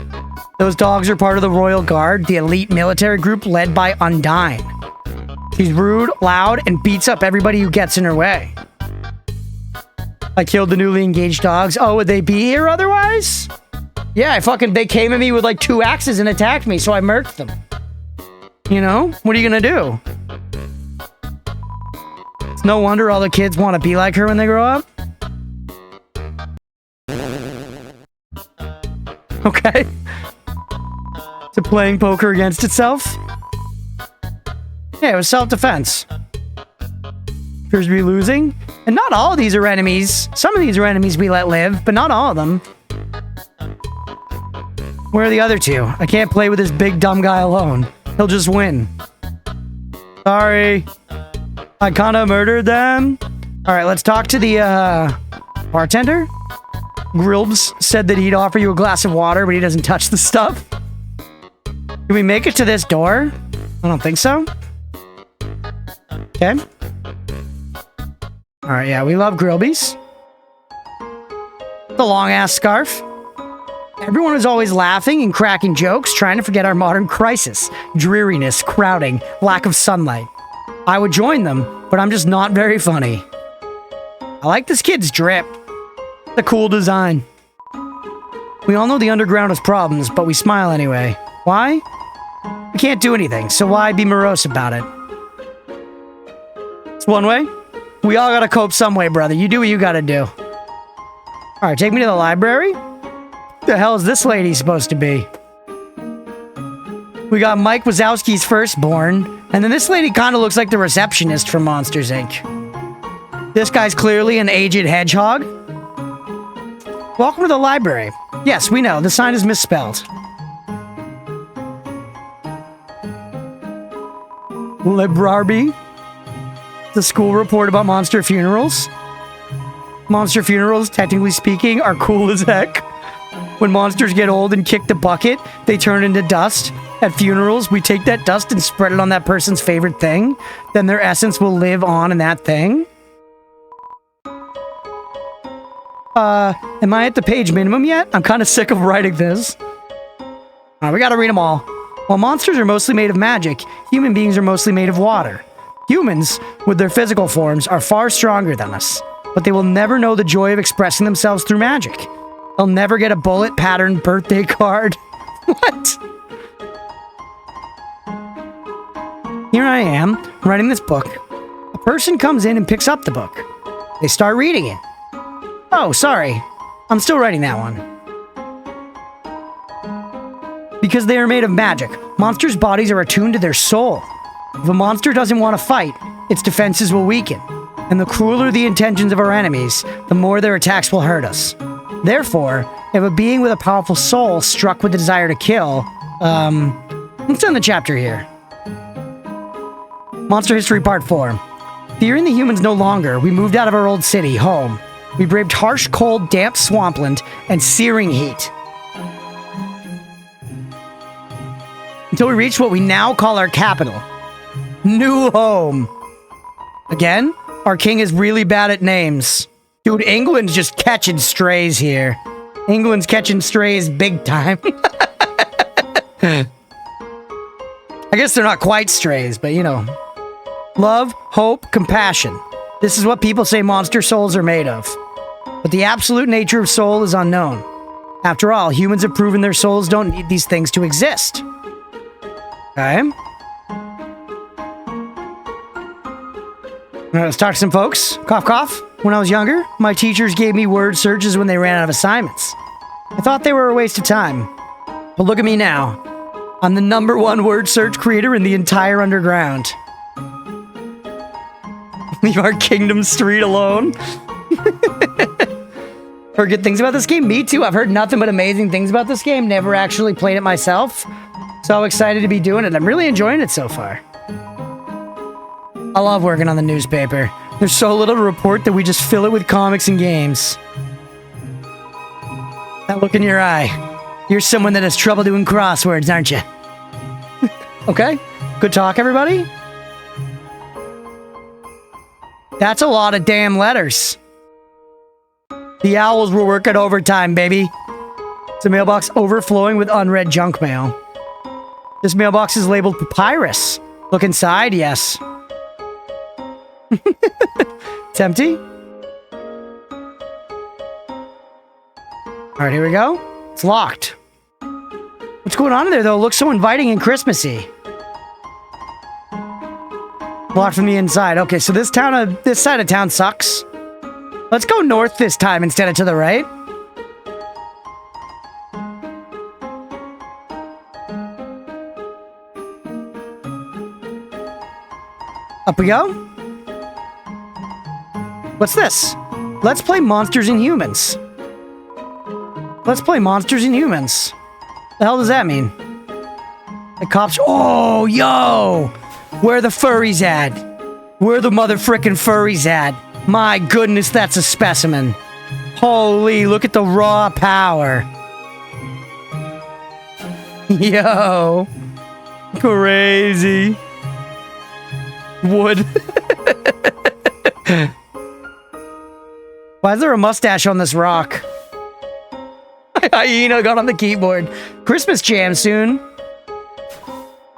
Those dogs are part of the Royal Guard, the elite military group led by Undyne. She's rude, loud, and beats up everybody who gets in her way. I killed the newly engaged dogs. Oh, would they be here otherwise? Yeah, they came at me with like 2 axes and attacked me, so I murked them. You know? What are you gonna do? It's no wonder all the kids want to be like her when they grow up. Okay. Is it playing poker against itself? Yeah, it was self-defense. Appears to be losing. And not all of these are enemies. Some of these are enemies we let live, but not all of them. Where are the other 2? I can't play with this big dumb guy alone. He'll just win. Sorry. I kinda murdered them. Alright, let's talk to the, bartender. Grillbs said that he'd offer you a glass of water, but he doesn't touch the stuff. Can we make it to this door? I don't think so. Okay. Alright, yeah, we love Grillby's. The long-ass scarf. Everyone is always laughing and cracking jokes, trying to forget our modern crisis, dreariness, crowding, lack of sunlight. I would join them, but I'm just not very funny. I like this kid's drip. It's a cool design. We all know the underground has problems, but we smile anyway. Why? We can't do anything, so why be morose about it? It's one way. We all gotta cope some way, brother. You do what you gotta do. Alright, take me to the library? The hell is this lady supposed to be? We got Mike Wazowski's firstborn, and then this lady kind of looks like the receptionist from Monsters, Inc. This guy's clearly an aged hedgehog. Welcome to the library. Yes, we know, the sign is misspelled. Librarby? The school report about monster funerals? Monster funerals, technically speaking, are cool as heck. When monsters get old and kick the bucket, they turn into dust. At funerals, we take that dust and spread it on that person's favorite thing. Then their essence will live on in that thing. Am I at the page minimum yet? I'm kind of sick of writing this. Alright, we gotta read them all. While monsters are mostly made of magic, human beings are mostly made of water. Humans, with their physical forms, are far stronger than us. But they will never know the joy of expressing themselves through magic. They'll never get a bullet-patterned birthday card. What? Here I am, writing this book. A person comes in and picks up the book. They start reading it. Oh, sorry. I'm still writing that one. Because they are made of magic, monsters' bodies are attuned to their soul. If a monster doesn't want to fight, its defenses will weaken. And the crueler the intentions of our enemies, the more their attacks will hurt us. Therefore, if a being with a powerful soul struck with the desire to kill, let's end the chapter here. Monster History Part 4. Fearing the humans no longer, we moved out of our old city, home. We braved harsh, cold, damp swampland and searing heat. Until we reached what we now call our capital. New home. Again, our king is really bad at names. Dude, England's just catching strays here. England's catching strays big time. I guess they're not quite strays, but you know. Love, hope, compassion. This is what people say monster souls are made of. But the absolute nature of soul is unknown. After all, humans have proven their souls don't need these things to exist. Okay. Alright, let's talk to some folks. Cough, cough. When I was younger, my teachers gave me word searches when they ran out of assignments. I thought they were a waste of time. But look at me now. I'm the #1 word search creator in the entire underground. Leave our kingdom street alone. Heard good things about this game? Me too. I've heard nothing but amazing things about this game. Never actually played it myself. So excited to be doing it. I'm really enjoying it so far. I love working on the newspaper. There's so little to report that we just fill it with comics and games. That look in your eye. You're someone that has trouble doing crosswords, aren't you? Okay. Good talk, everybody. That's a lot of damn letters. The owls were working overtime, baby. It's a mailbox overflowing with unread junk mail. This mailbox is labeled papyrus. Look inside, yes. It's empty. Alright, here we go. It's locked. What's going on in there, though? It looks so inviting and Christmassy. Locked from the inside. Okay, so this side of town sucks. Let's go north this time instead of to the right. Up we go. What's this? Let's play Monsters and Humans. Let's play Monsters and Humans. The hell does that mean? The cops... Oh, yo! Where the furries at? Where the mother frickin' furries at? My goodness, that's a specimen. Holy, look at the raw power. Yo. Crazy. Wood. Why is there a mustache on this rock? Hyena got on the keyboard. Christmas jam soon.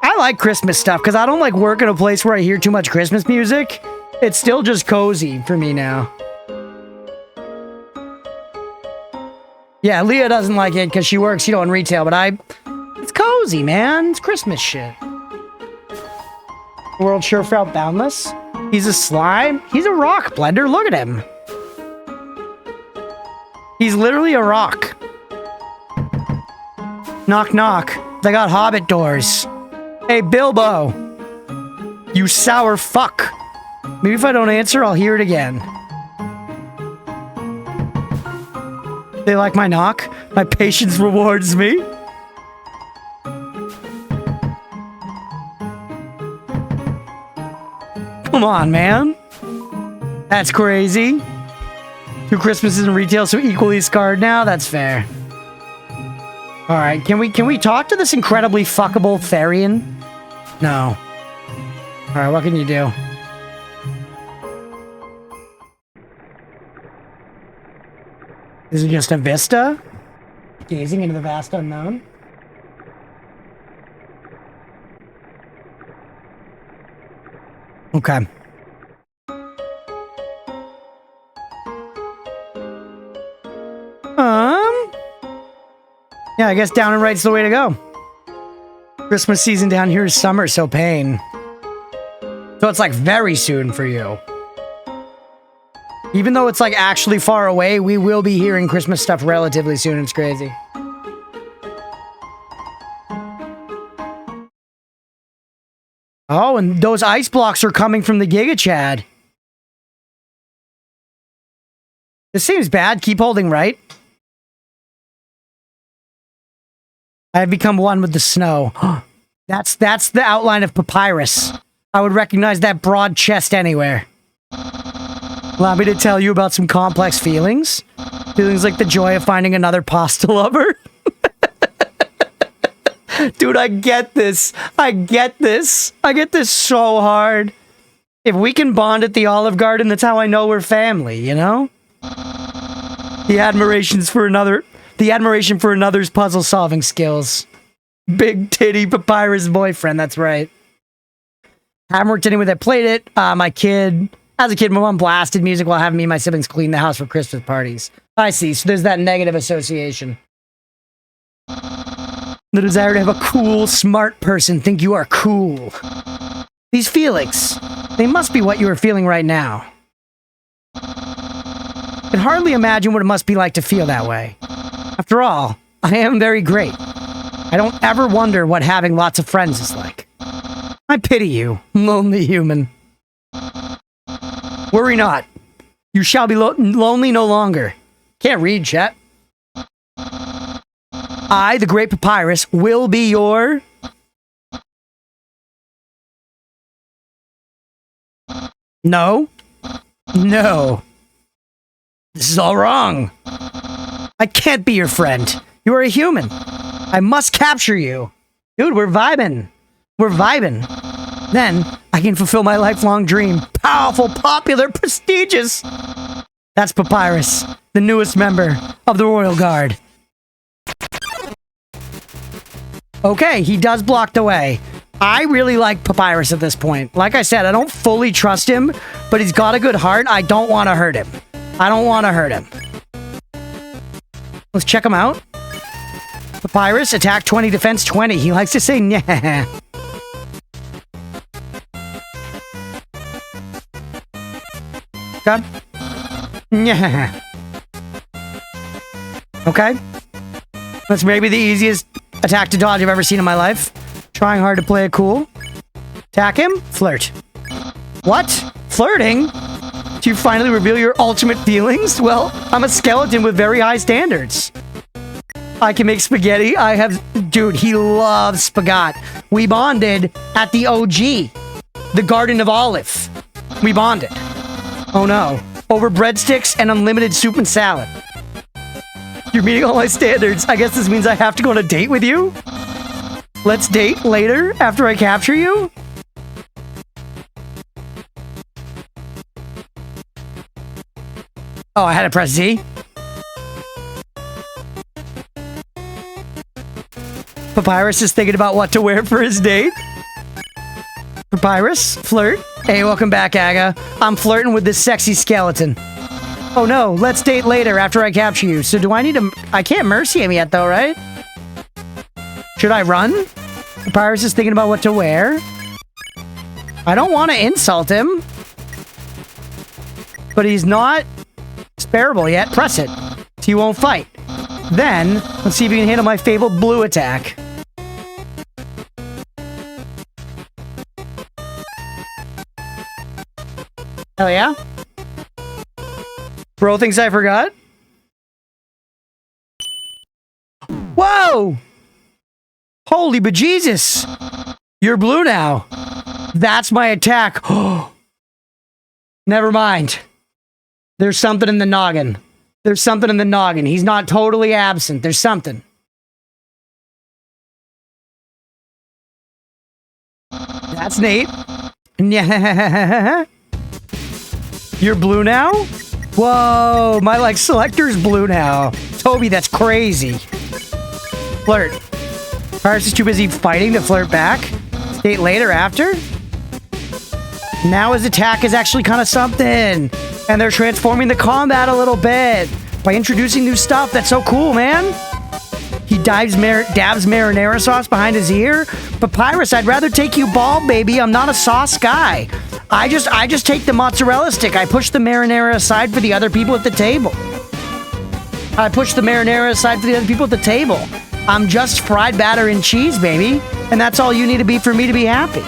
I like Christmas stuff because I don't like work in a place where I hear too much Christmas music. It's still just cozy for me now. Yeah, Leah doesn't like it because she works, in retail, but it's cozy, man. It's Christmas shit. The world sure felt boundless. He's a slime. He's a rock, Blender. Look at him. He's literally a rock. Knock, knock. They got hobbit doors. Hey, Bilbo. You sour fuck. Maybe if I don't answer, I'll hear it again. They like my knock? My patience rewards me? Come on, man. That's crazy. 2 Christmases in retail so equally scarred now? That's fair. Alright, can we talk to this incredibly fuckable Therian? No. Alright, what can you do? Is it just a vista? Gazing into the vast unknown? Okay. Yeah, I guess down and right's the way to go. Christmas season down here is summer, so pain. So it's like very soon for you. Even though it's like actually far away, we will be hearing Christmas stuff relatively soon. It's crazy. Oh, and those ice blocks are coming from the Giga Chad. This seems bad. Keep holding right. I have become one with the snow. That's the outline of papyrus. I would recognize that broad chest anywhere. Allow me to tell you about some complex feelings. Feelings like the joy of finding another pasta lover. Dude, I get this. I get this. I get this so hard. If we can bond at the Olive Garden, that's how I know we're family, you know? The admiration for another's puzzle-solving skills. Big titty papyrus boyfriend, that's right. Haven't worked anyone that played it. As a kid, my mom blasted music while having me and my siblings clean the house for Christmas parties. I see, so there's that negative association. The desire to have a cool, smart person think you are cool. These feelings, they must be what you are feeling right now. I can hardly imagine what it must be like to feel that way. After all, I am very great. I don't ever wonder what having lots of friends is like. I pity you, lonely human. Worry not. You shall be lonely no longer. Can't read, chat. I, the great papyrus, will be your... No. No. This is all wrong. I can't be your friend. You are a human. I must capture you. Dude, we're vibing. We're vibing. Then, I can fulfill my lifelong dream. Powerful, popular, prestigious. That's Papyrus, the newest member of the Royal Guard. Okay, he does block the way. I really like Papyrus at this point. Like I said, I don't fully trust him, but he's got a good heart. I don't want to hurt him. I don't want to hurt him. Let's check him out. Papyrus, attack 20, defense 20. He likes to say, yeah. God. Yeah. Okay. That's maybe the easiest attack to dodge I've ever seen in my life. Trying hard to play it cool. Attack him. Flirt. What? Flirting? Do you finally reveal your ultimate feelings? Well, I'm a skeleton with very high standards. I can make spaghetti. Dude, he loves spaghetti. We bonded at the OG. The Garden of Olive. We bonded. Oh no. Over breadsticks and unlimited soup and salad. You're meeting all my standards. I guess this means I have to go on a date with you? Let's date later after I capture you? Oh, I had to press Z? Papyrus is thinking about what to wear for his date. Papyrus, flirt. Hey, welcome back, Aga. I'm flirting with this sexy skeleton. Oh no, let's date later after I capture you. So do I need to... I can't mercy him yet though, right? Should I run? Papyrus is thinking about what to wear. I don't want to insult him. But he's not sparable yet. Press it. So he won't fight. Then, let's see if you can handle my fabled blue attack. Hell yeah. Bro thinks I forgot. Whoa! Holy bejesus! You're blue now. That's my attack. Never mind. There's something in the noggin. There's something in the noggin. He's not totally absent. There's something. That's Nate. Yeah. You're blue now? Whoa, my like selector's blue now. Toby, that's crazy. Flirt. Paris is too busy fighting to flirt back. Date later after? Now his attack is actually kind of something. And they're transforming the combat a little bit by introducing new stuff. That's so cool, man. He dabs marinara sauce behind his ear. Papyrus, I'd rather take you bald, baby. I'm not a sauce guy. I just take the mozzarella stick. I push the marinara aside for the other people at the table. I push the marinara aside for the other people at the table. I'm just fried batter and cheese, baby. And that's all you need to be for me to be happy.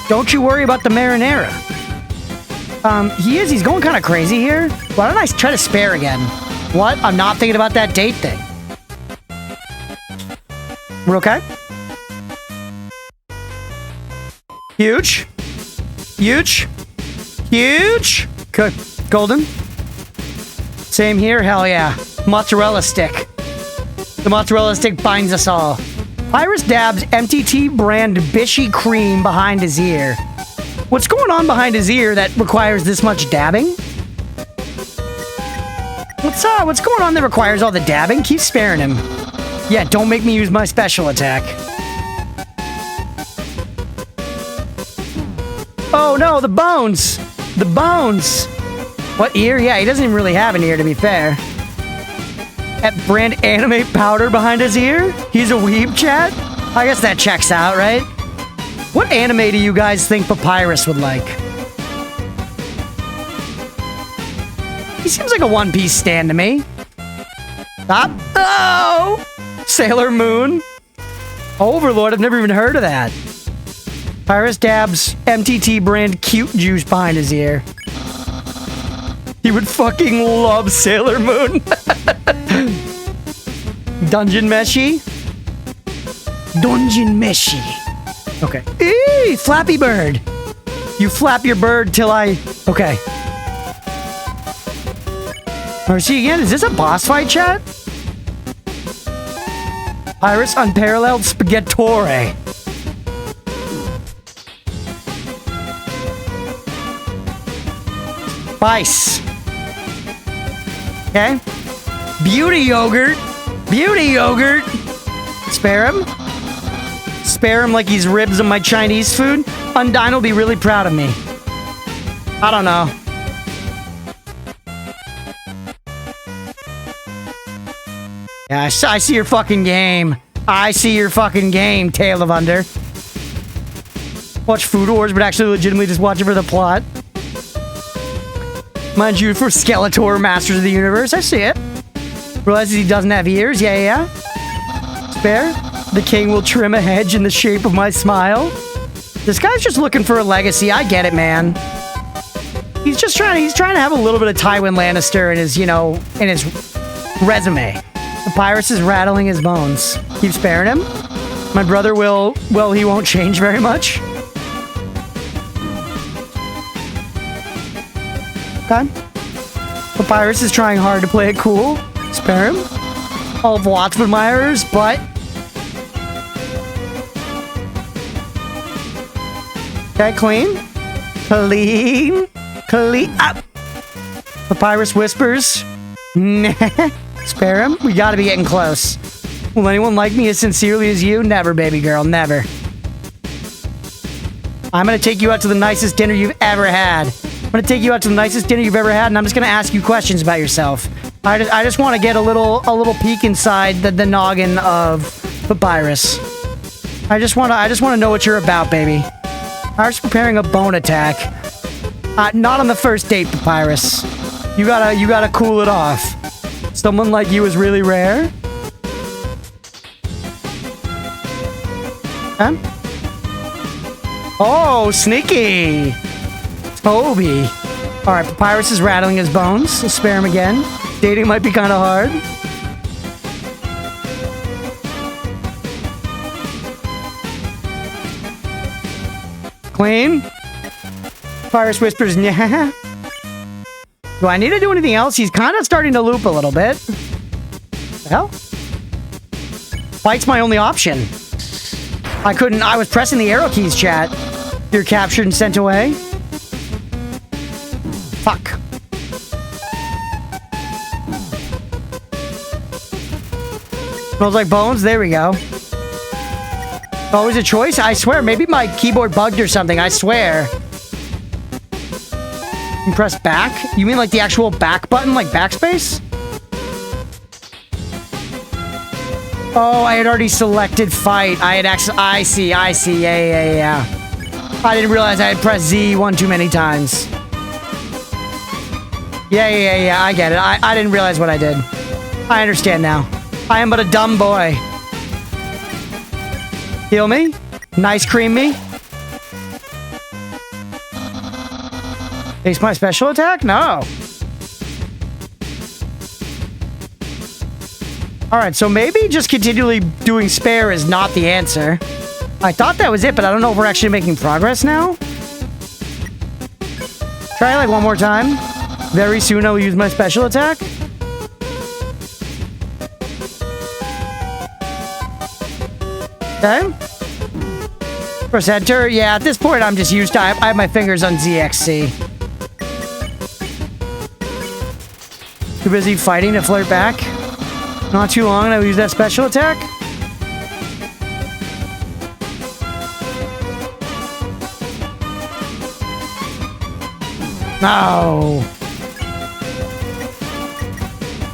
Don't you worry about the marinara. He's going kind of crazy here. Why don't I try to spare again? What? I'm not thinking about that date thing. We're okay? Huge. Huge. Huge. Good. Golden. Same here. Hell yeah. Mozzarella stick. The mozzarella stick binds us all. Iris dabs MTT brand Bishy cream behind his ear. What's going on behind his ear that requires this much dabbing? What's going on that requires all the dabbing? Keep sparing him. Yeah, don't make me use my special attack. Oh no, the bones! The bones! What ear? Yeah, he doesn't even really have an ear, to be fair. That brand anime powder behind his ear? He's a weeb, chat? I guess that checks out, right? What anime do you guys think Papyrus would like? He seems like a One Piece stan to me. Stop. Oh! Sailor Moon. Overlord, I've never even heard of that. Papyrus dabs MTT brand cute juice behind his ear. He would fucking love Sailor Moon. Dungeon Meshi? Dungeon Meshi. Okay. Eee, Flappy Bird. You flap your bird till I... Okay. Mercy again? Is this a boss fight, chat? Iris Unparalleled Spaghettore. Spice. Okay. Beauty yogurt. Beauty yogurt. Spare him. Spare him like he's ribs of my Chinese food. Undyne will be really proud of me. I don't know. Yeah, I see your fucking game. I see your fucking game, Tale of Under. Watch Food Wars, but actually legitimately just watch it for the plot. Mind you, for Skeletor, Masters of the Universe, I see it. Realizes he doesn't have ears, yeah. Spare. The king will trim a hedge in the shape of my smile. This guy's just looking for a legacy. I get it, man. He's trying to have a little bit of Tywin Lannister in his, in his resume. Papyrus is rattling his bones. Keep sparing him. My brother will, well, he won't change very much. Okay. Papyrus is trying hard to play it cool. Spare him. All of lots of admirers, but... Okay, clean. Clean. Clean up. Papyrus whispers. Spare him. We gotta be getting close. Will anyone like me as sincerely as you? Never, baby girl, never. I'm gonna take you out to the nicest dinner you've ever had. I'm gonna take you out to the nicest dinner you've ever had, and I'm just gonna ask you questions about yourself. I just want to get a little peek inside the noggin of Papyrus. I just want to know what you're about, baby. Papyrus preparing a bone attack. Not on the first date, Papyrus. You gotta cool it off. Someone like you is really rare. Huh? Oh, sneaky! Toby. Alright, Papyrus is rattling his bones. We'll spare him again. Dating might be kind of hard. Clean. Papyrus whispers, "Nyah." Do I need to do anything else? He's kind of starting to loop a little bit. The hell? Fight's my only option. I was pressing the arrow keys, chat. You're captured and sent away. Fuck. Smells like bones. There we go. Always a choice? I swear, maybe my keyboard bugged or something. I swear. You press back? You mean like the actual back button, like backspace? Oh, I had already selected fight. I had actually... I see. Yeah. I didn't realize I had pressed Z one too many times. Yeah. I get it. I didn't realize what I did. I understand now. I am but a dumb boy. Heal me? Nice cream me? Takes my special attack? No. Alright, so maybe just continually doing spare is not the answer. I thought that was it, but I don't know if we're actually making progress now. Try it like one more time. Very soon I will use my special attack. Okay. Press enter. Yeah, at this point I'm just used to... I have my fingers on ZXC. Too busy fighting to flirt back. Not too long and I will use that special attack. No.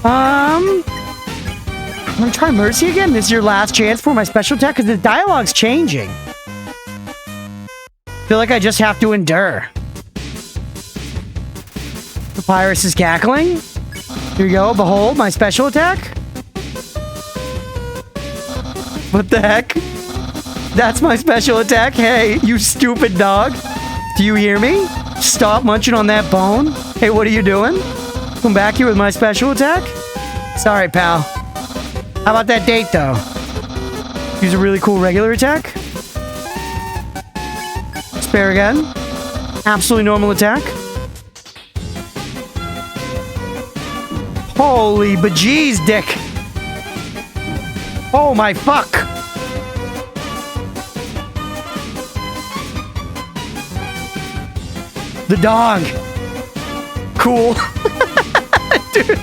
I'm gonna try Mercy again. This is your last chance for my special attack because the dialogue's changing. Feel like I just have to endure. Papyrus is cackling. Here we go. Behold my special attack. What the heck? That's my special attack? Hey, you stupid dog. Do you hear me? Stop munching on that bone. Hey, what are you doing? Come back here with my special attack? Sorry, pal. How about that date, though? Use a really cool regular attack. Spare again. Absolutely normal attack. Holy bejeez, dick. Oh my fuck! The dog! Cool. Dude.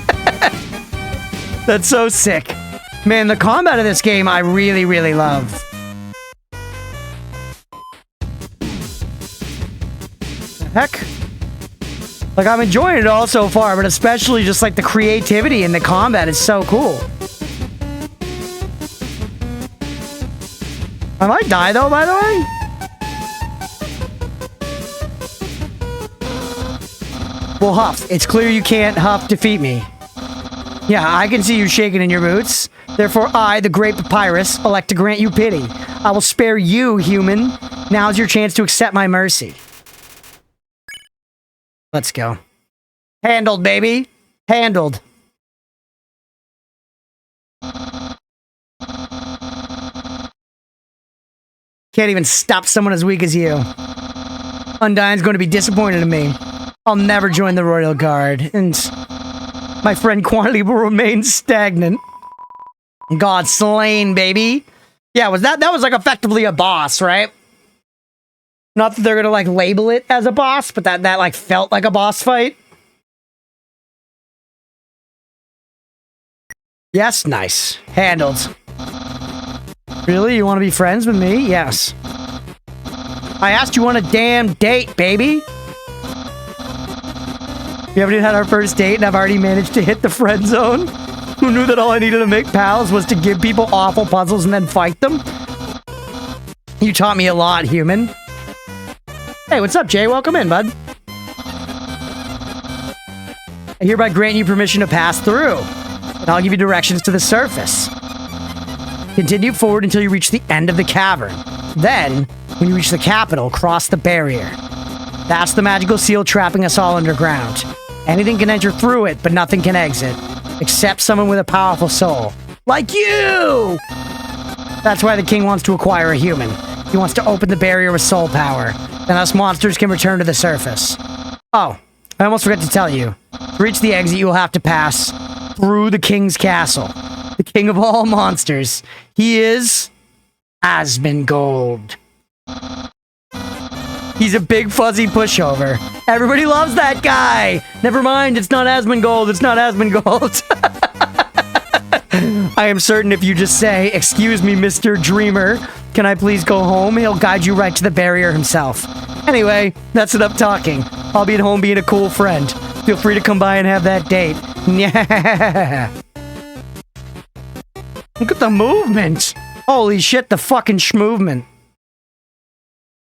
That's so sick. Man, the combat of this game I really, really love. The heck? Like, I'm enjoying it all so far, but especially just like the creativity in the combat is so cool. I might die, though, by the way. Well, Huff, it's clear you can't, Huff, defeat me. Yeah, I can see you shaking in your boots. Therefore, I, the great Papyrus, elect to grant you pity. I will spare you, human. Now's your chance to accept my mercy. Let's go. Handled, baby. Handled. Can't even stop someone as weak as you. Undyne's going to be disappointed in me. I'll never join the Royal Guard, and my friend Quantity will remain stagnant. God slain, baby. Yeah, that was like effectively a boss, right? Not that they're gonna like label it as a boss, but that like felt like a boss fight. Yes, nice. Handled. Really? You want to be friends with me? Yes. I asked you on a damn date, baby. We haven't even had our first date and I've already managed to hit the friend zone. Who knew that all I needed to make pals was to give people awful puzzles and then fight them? You taught me a lot, human. Hey, what's up, Jay? Welcome in, bud. I hereby grant you permission to pass through. And I'll give you directions to the surface. Continue forward until you reach the end of the cavern. Then, when you reach the capital, cross the barrier. That's the magical seal trapping us all underground. Anything can enter through it, but nothing can exit. Except someone with a powerful soul. Like you! That's why the king wants to acquire a human. He wants to open the barrier with soul power. Then us monsters can return to the surface. Oh, I almost forgot to tell you. To reach the exit, you will have to pass through the king's castle. The king of all monsters. He is Asmongold. He's a big fuzzy pushover. Everybody loves that guy. Never mind, it's not Asmongold. It's not Asmongold. I am certain if you just say, "Excuse me, Mr. Dreamer, can I please go home?" he'll guide you right to the barrier himself. Anyway, that's enough talking. I'll be at home being a cool friend. Feel free to come by and have that date. Yeah. Look at the movement. Holy shit, the fucking schmovement.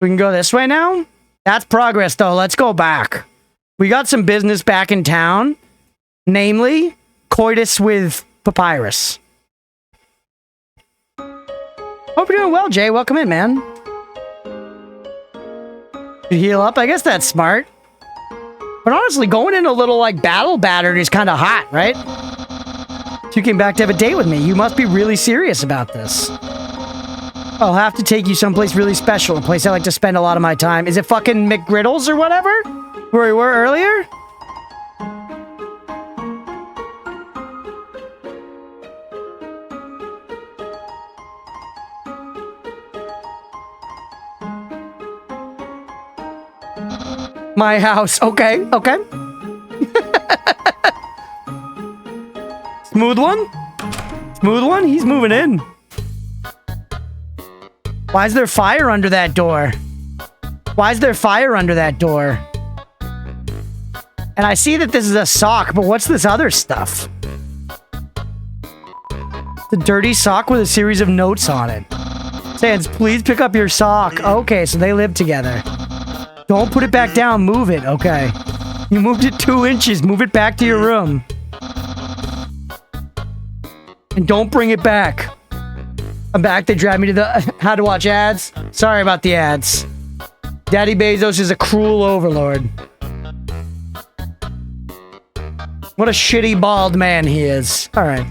We can go this way now? That's progress, though. Let's go back. We got some business back in town. Namely, coitus with Papyrus. Hope you're doing well, Jay. Welcome in, man. You heal up? I guess that's smart. But honestly, going in a little, like, battle battered is kind of hot, right? So you came back to have a date with me. You must be really serious about this. I'll have to take you someplace really special, a place I like to spend a lot of my time. Is it fucking McGriddles or whatever? Where we were earlier? My house. Okay, okay. Smooth one? Smooth one? He's moving in. Why is there fire under that door? Why is there fire under that door? And I see that this is a sock, but what's this other stuff? The dirty sock with a series of notes on it. Sans, please pick up your sock. Okay, so they live together. Don't put it back down. Move it. Okay. You moved it 2 inches. Move it back to your room. And don't bring it back. I'm back. They dragged me to the... How to watch ads? Sorry about the ads. Daddy Bezos is a cruel overlord. What a shitty bald man he is. Alright.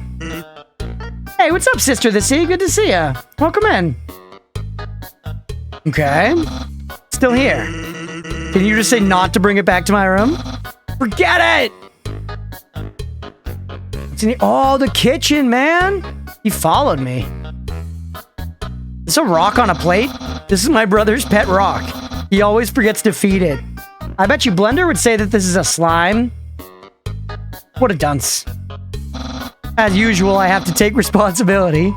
Hey, what's up, Sister the Sea? Good to see ya. Welcome in. Okay. Still here. Can you just say not to bring it back to my room? Forget it! It's in the... Oh, the kitchen, man! He followed me. Is this a rock on a plate? This is my brother's pet rock. He always forgets to feed it. I bet you Blender would say that this is a slime. What a dunce. As usual, I have to take responsibility.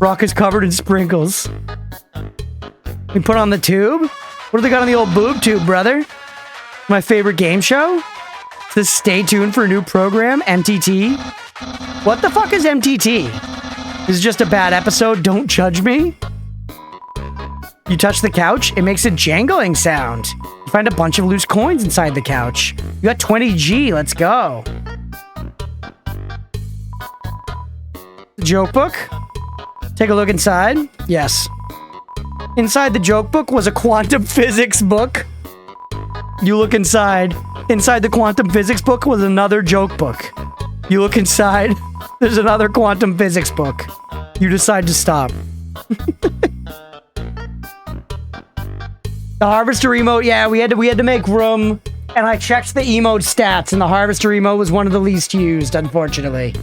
Rock is covered in sprinkles. We put on the tube? What do they got on the old boob tube, brother? My favorite game show? Just stay tuned for a new program, MTT. What the fuck is MTT? This is just a bad episode, don't judge me. You touch the couch, it makes a jangling sound. You find a bunch of loose coins inside the couch. You got 20G, let's go. The joke book? Take a look inside. Yes. Inside the joke book was a quantum physics book. You look inside. Inside the quantum physics book was another joke book. You look inside. There's another quantum physics book. You decide to stop. The harvester emote, yeah, we had to make room, and I checked the emote stats, and the harvester emote was one of the least used, unfortunately.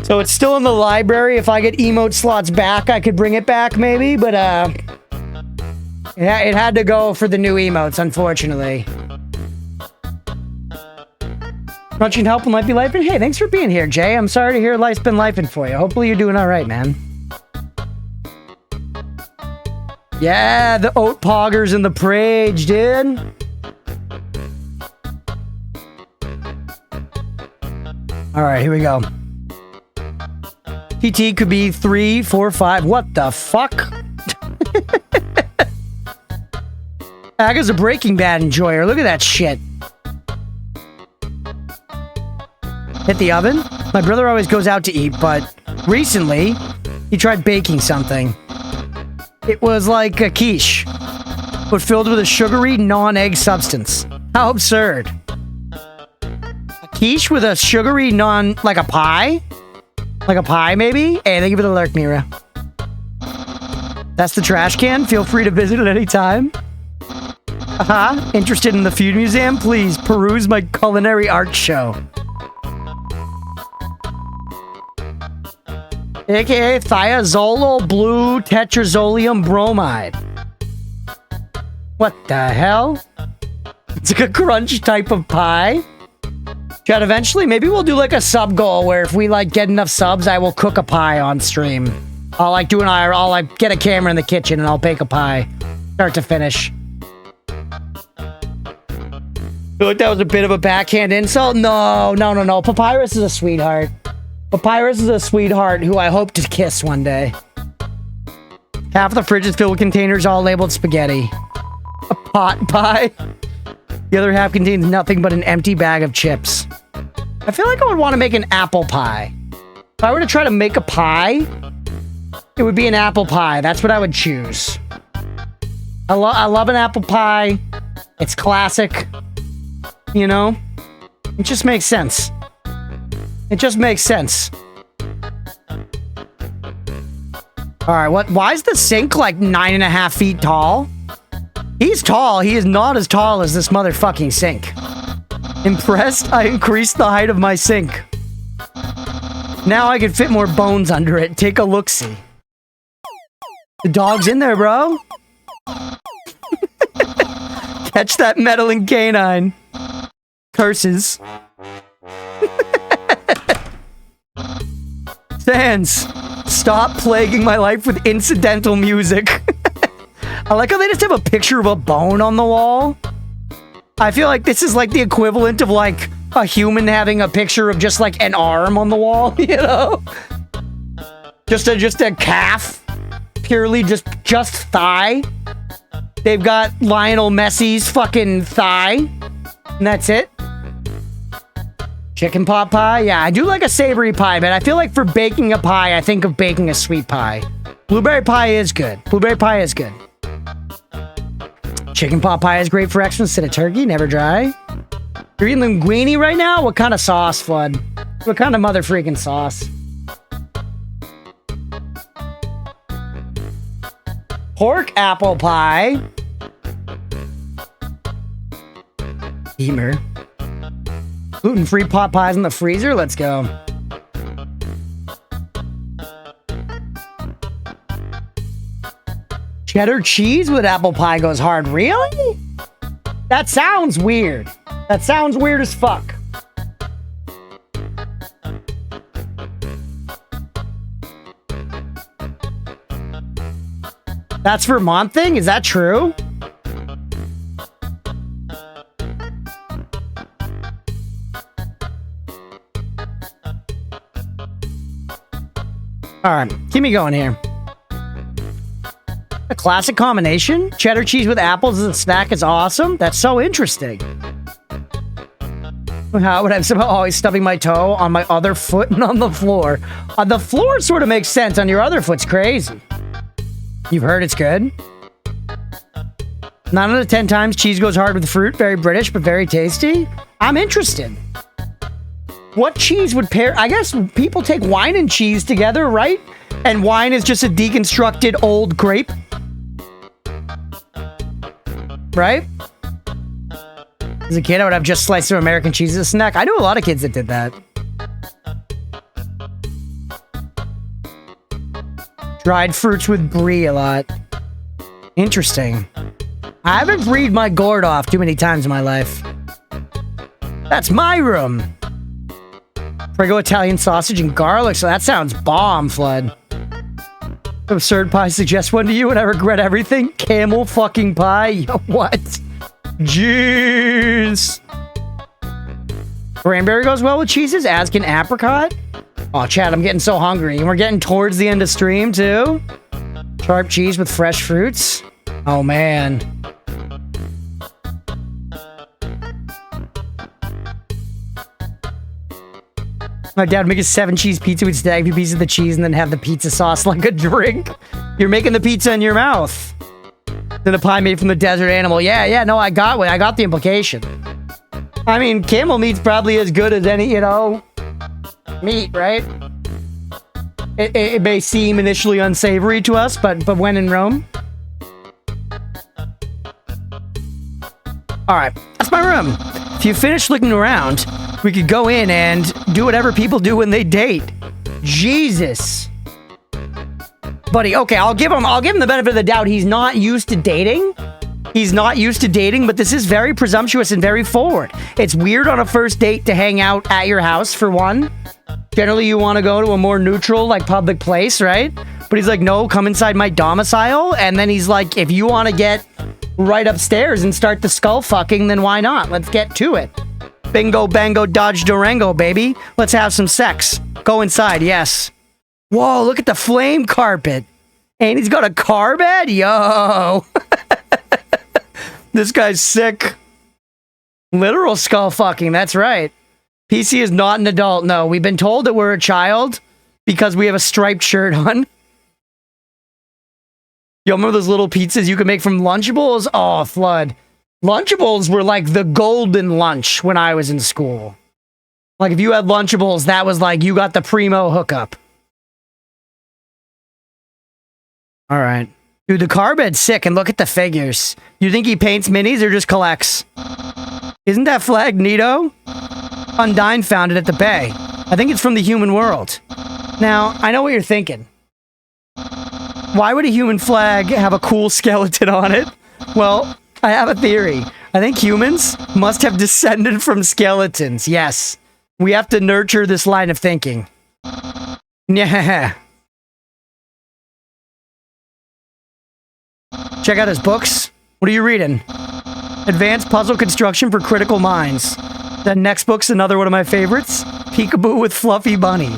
So it's still in the library. If I get emote slots back, I could bring it back, maybe, but it had to go for the new emotes, unfortunately. Crunching help and life be life. And hey, thanks for being here, Jay. I'm sorry to hear life's been lifing for you. Hopefully you're doing all right, man. Yeah, the oat poggers and the parade, dude. All right, here we go. TT could be 3, 4, 5. What the fuck? Aga's a Breaking Bad enjoyer. Look at that shit. Hit the oven? My brother always goes out to eat, but recently he tried baking something. It was like a quiche, but filled with a sugary, non-egg substance. How absurd. A quiche with a sugary, like a pie? Like a pie, maybe? Hey, thank you for the lurk, Mira. That's the trash can. Feel free to visit at any time. Interested in the Food Museum? Please peruse my culinary art show. AKA thiazolol blue tetrazolium bromide. What the hell? It's like a crunch type of pie. Chad, eventually, maybe we'll do like a sub goal where if we like get enough subs, I will cook a pie on stream. I'll like get a camera in the kitchen and I'll bake a pie. Start to finish. Feel like that was a bit of a backhand insult? No. Papyrus is a sweetheart. Papyrus is a sweetheart who I hope to kiss one day. Half of the fridge is filled with containers all labeled spaghetti. A pot pie. The other half contains nothing but an empty bag of chips. I feel like I would want to make an apple pie. If I were to try to make a pie, it would be an apple pie. That's what I would choose. I love an apple pie. It's classic. You know? It just makes sense. It just makes sense. Alright, why is the sink like 9.5 feet tall? He's tall. He is not as tall as this motherfucking sink. Impressed? I increased the height of my sink. Now I can fit more bones under it. Take a look-see. The dog's in there, bro. Catch that meddling canine. Curses. Sans, stop plaguing my life with incidental music. I like how they just have a picture of a bone on the wall. I feel like this is like the equivalent of like a human having a picture of just like an arm on the wall, you know? Just a calf. Purely just thigh. They've got Lionel Messi's fucking thigh. And that's it. Chicken pot pie? Yeah, I do like a savory pie, but I feel like for baking a pie, I think of baking a sweet pie. Blueberry pie is good. Blueberry pie is good. Chicken pot pie is great for extra instead of turkey, never dry. You're eating linguine right now? What kind of sauce, Flood? What kind of mother freaking sauce? Pork apple pie. Beamer. Gluten-free pot pies in the freezer? Let's go. Cheddar cheese with apple pie goes hard. Really? That sounds weird. That sounds weird as fuck. That's Vermont thing? Is that true? Alright, keep me going here. A classic combination? Cheddar cheese with apples as a snack is awesome. That's so interesting. How would I somehow always stubbing my toe on my other foot and on the floor? On the floor sort of makes sense. On your other foot's crazy. You've heard it's good? 9 out of 10 times cheese goes hard with fruit. Very British, but very tasty. I'm interested. What cheese would pair? I guess people take wine and cheese together, right? And wine is just a deconstructed old grape. Right? As a kid, I would have just sliced some American cheese as a snack. I knew a lot of kids that did that. Dried fruits with brie a lot. Interesting. I haven't breed my gourd off too many times in my life. That's my room. Prego Italian sausage and garlic. So that sounds bomb, Flood. Absurd pie suggests one to you and I regret everything. Camel fucking pie. Yo, what? Jeez. Cranberry goes well with cheeses, as can apricot. Oh, Chad, I'm getting so hungry. And we're getting towards the end of stream, too. Sharp cheese with fresh fruits. Oh, man. My dad would make a 7-cheese pizza. We'd stack 2 pieces of the cheese and then have the pizza sauce like a drink. You're making the pizza in your mouth. Then the pie made from the desert animal. Yeah, no, I got the implication. I mean, camel meat's probably as good as any, meat, right? It may seem initially unsavory to us, but when in Rome. Alright, that's my room. If you finish looking around, we could go in and do whatever people do when they date. Jesus. Buddy, okay, I'll give him the benefit of the doubt. He's not used to dating. But this is very presumptuous and very forward. It's weird on a first date to hang out at your house, for one. Generally, you want to go to a more neutral, like, public place, right? But he's like, no, come inside my domicile. And then he's like, if you want to get right upstairs and start the skull fucking, then why not? Let's get to it. Bingo, bango, dodge, Durango, baby. Let's have some sex. Go inside, yes. Whoa, look at the flame carpet. And he's got a car bed? Yo. This guy's sick. Literal skull fucking, that's right. PC is not an adult. No, we've been told that we're a child because we have a striped shirt on. Yo, remember those little pizzas you could make from Lunchables? Oh, Flood. Lunchables were like the golden lunch when I was in school. Like, if you had Lunchables, that was like, you got the primo hookup. All right. Dude, the car bed's sick, and look at the figures. You think he paints minis or just collects? Isn't that flag neato? Undyne found it at the bay. I think it's from the human world. Now, I know what you're thinking. Why would a human flag have a cool skeleton on it? Well, I have a theory. I think humans must have descended from skeletons. Yes. We have to nurture this line of thinking. Yeah. Check out his books. What are you reading? Advanced Puzzle Construction for Critical Minds. That next book's another one of my favorites. Peekaboo with Fluffy Bunny.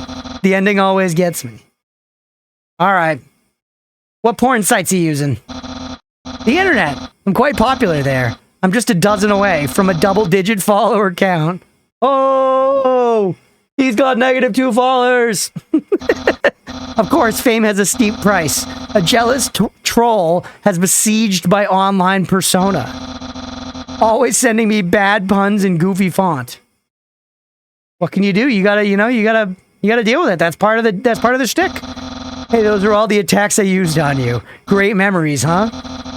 The ending always gets me. Alright. What porn sites are you using? The internet. I'm quite popular there. I'm just a dozen away from a double-digit follower count. Oh! He's got -2 followers! Of course, fame has a steep price. A jealous troll has besieged my online persona. Always sending me bad puns and goofy font. What can you do? You gotta deal with it. That's part of the shtick. Hey, those are all the attacks I used on you. Great memories, huh?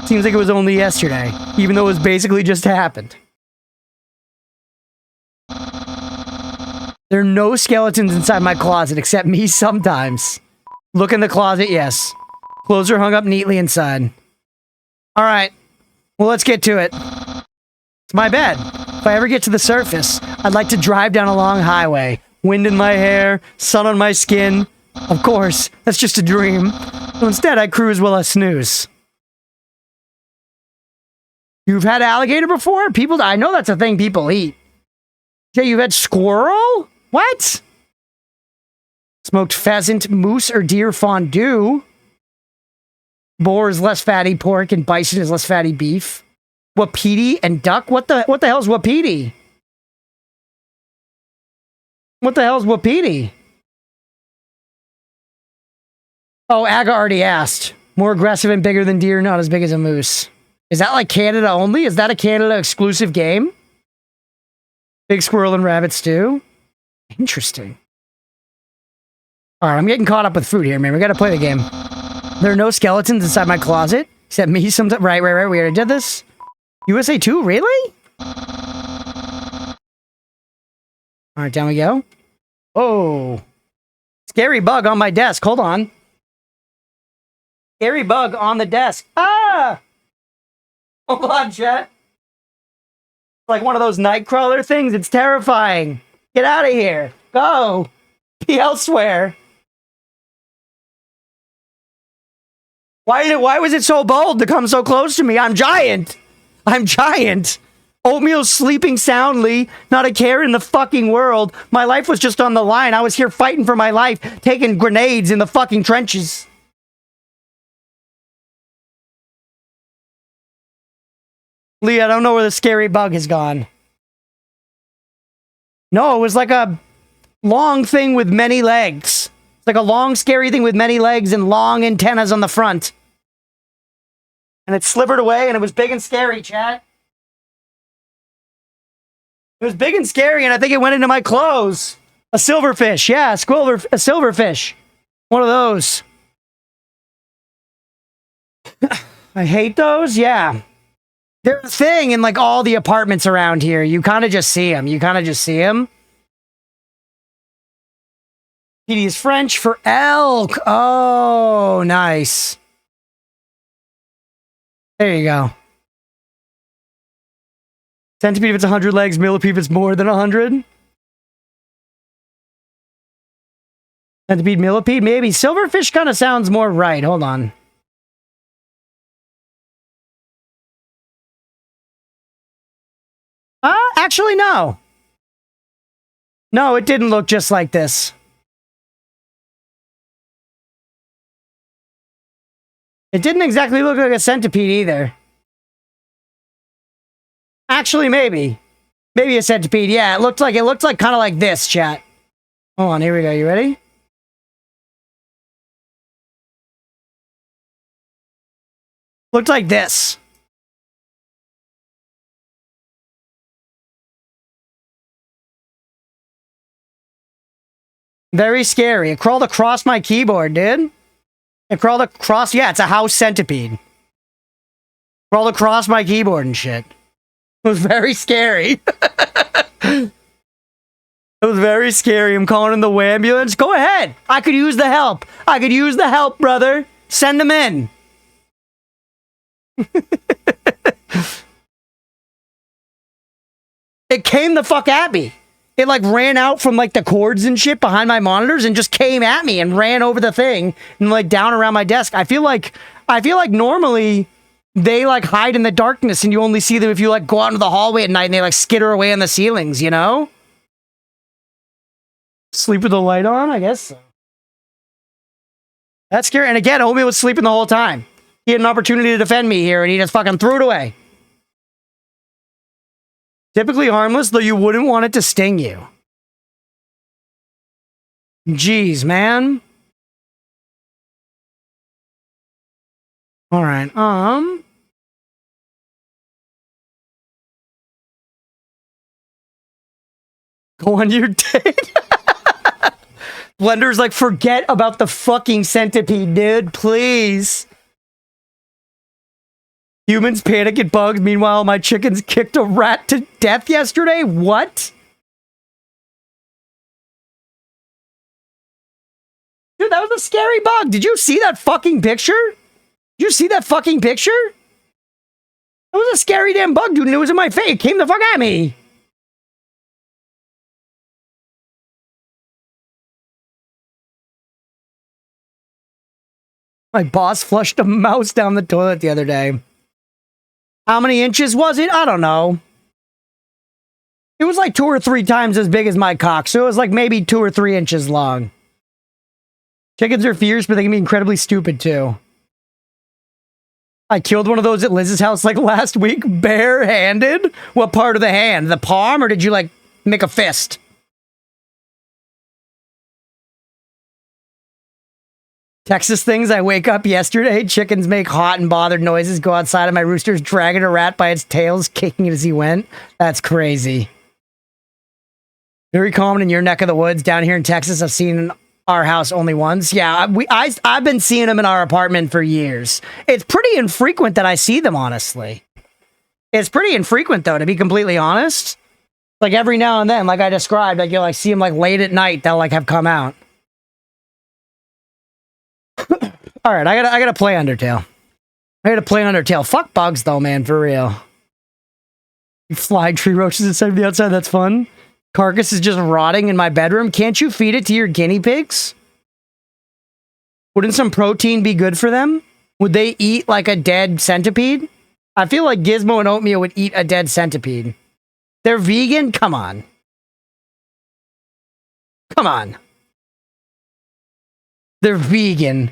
Seems like it was only yesterday, even though it was basically just happened. There are no skeletons inside my closet except me sometimes. Look in the closet, yes. Clothes are hung up neatly inside. Alright. Well, let's get to it. It's my bed. If I ever get to the surface, I'd like to drive down a long highway. Wind in my hair, sun on my skin. Of course, that's just a dream. So instead, I cruise while I snooze. You've had alligator before? I know that's a thing people eat. Jay, you've had squirrel? What? Smoked pheasant, moose, or deer fondue. Boar is less fatty pork, and bison is less fatty beef. Wapiti and duck? What the hell's wapiti? What the hell's wapiti? Oh, Aga already asked. More aggressive and bigger than deer, not as big as a moose. Is that like Canada only? Is that a Canada exclusive game? Big squirrel and rabbit stew? Interesting. Alright, I'm getting caught up with food here, man. We gotta play the game. There are no skeletons inside my closet. Except me sometimes. Right. We already did this. USA 2? Really? Alright, down we go. Oh. Scary bug on my desk. Hold on. Scary bug on the desk. Ah! Hold on, chat. Like one of those Nightcrawler things. It's terrifying. Get out of here. Go. Be elsewhere. Why was it so bold to come so close to me? I'm giant. I'm giant. Oatmeal's sleeping soundly. Not a care in the fucking world. My life was just on the line. I was here fighting for my life, taking grenades in the fucking trenches. Lee, I don't know where the scary bug has gone. No, it was like a long thing with many legs. It's like a long, scary thing with many legs and long antennas on the front. And it slivered away, and it was big and scary, chat. It was big and scary, and I think it went into my clothes. A silverfish, yeah, a silverfish. One of those. I hate those, yeah. They're a thing in, like, all the apartments around here. You kind of just see them. PD is French for elk. Oh, nice. There you go. Centipede if it's 100 legs, millipede if it's more than 100. Centipede, millipede, maybe. Silverfish kind of sounds more right. Hold on. Actually, no. No, it didn't look just like this. It didn't exactly look like a centipede either. Actually, maybe. Maybe a centipede. Yeah, it looked like kind of like this, chat. Hold on, here we go. You ready? Looked like this. Very scary. It crawled across my keyboard, dude. It crawled across... Yeah, it's a house centipede. Crawled across my keyboard and shit. It was very scary. It was very scary. I'm calling in the ambulance. Go ahead. I could use the help. I could use the help, brother. Send them in. It came the fuck at me. It like ran out from like the cords and shit behind my monitors and just came at me and ran over the thing and like down around my desk. I feel like normally they like hide in the darkness and you only see them if you like go out into the hallway at night and they like skitter away on the ceilings, you know? Sleep with the light on, I guess so. That's scary. And again, Omi was sleeping the whole time. He had an opportunity to defend me here and he just fucking threw it away. Typically harmless, though you wouldn't want it to sting you. Jeez, man. All right, go on your date. Blender's like, forget about the fucking centipede, dude, please. Humans panic at bugs. Meanwhile, my chickens kicked a rat to death yesterday. What? Dude, that was a scary bug. Did you see that fucking picture? Did you see that fucking picture? That was a scary damn bug, dude, and it was in my face. It came the fuck at me. My boss flushed a mouse down the toilet the other day. How many inches was it? I don't know. It was like 2 or 3 times as big as my cock, so it was like maybe 2 or 3 inches long. Chickens are fierce, but they can be incredibly stupid too. I killed one of those at Liz's house like last week, bare-handed. What part of the hand? The palm, or did you like make a fist? Texas things, I wake up yesterday, chickens make hot and bothered noises, go outside and my rooster's dragging a rat by its tails, kicking it as he went. That's crazy. Very common in your neck of the woods. Down here in Texas, I've seen in our house only once. Yeah, I've been seeing them in our apartment for years. It's pretty infrequent that I see them, honestly. It's pretty infrequent, though, to be completely honest. Like, every now and then, like I described, like, you'll like see them like late at night, they'll like have come out. All right, I gotta play Undertale. I gotta play Undertale. Fuck bugs, though, man, for real. You fly tree roaches inside of the outside, that's fun. Carcass is just rotting in my bedroom. Can't you feed it to your guinea pigs? Wouldn't some protein be good for them? Would they eat like a dead centipede? I feel like Gizmo and Oatmeal would eat a dead centipede. They're vegan? Come on. Come on. They're vegan.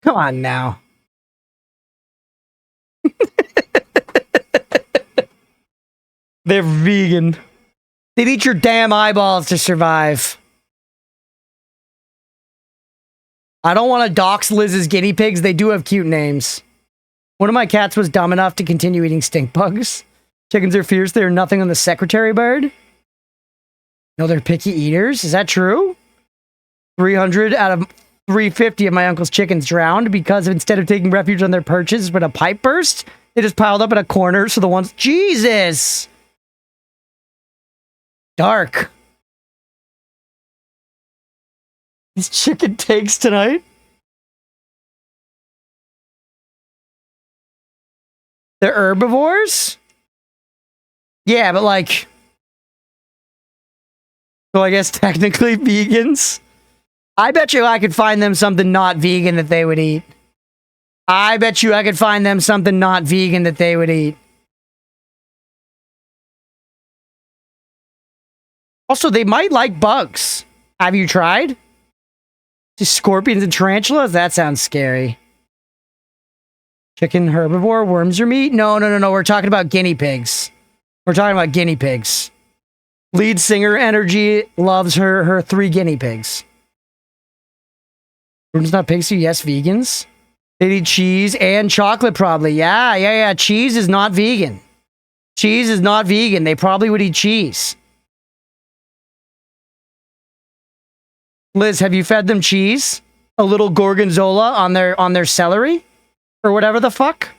Come on now. They're vegan. They'd eat your damn eyeballs to survive. I don't want to dox Liz's guinea pigs. They do have cute names. One of my cats was dumb enough to continue eating stink bugs. Chickens are fierce. They're nothing on the secretary bird. No, they're picky eaters. Is that true? 300 out of 350 of my uncle's chickens drowned because instead of taking refuge on their perches when a pipe burst, they just piled up in a corner. So the ones... Jesus! Dark. These chicken takes tonight. They're herbivores? Yeah, but like... So I guess technically vegans? I bet you I could find them something not vegan that they would eat. I bet you I could find them something not vegan that they would eat. Also, they might like bugs. Have you tried? Just scorpions and tarantulas? That sounds scary. Chicken herbivore, worms or meat? No. We're talking about guinea pigs. We're talking about guinea pigs. Lead singer Energy loves her 3 guinea pigs. Rodents not pigs, so yes, vegans. They eat cheese and chocolate probably. Yeah. Cheese is not vegan. Cheese is not vegan. They probably would eat cheese. Liz, have you fed them cheese? A little gorgonzola on their celery? Or whatever the fuck?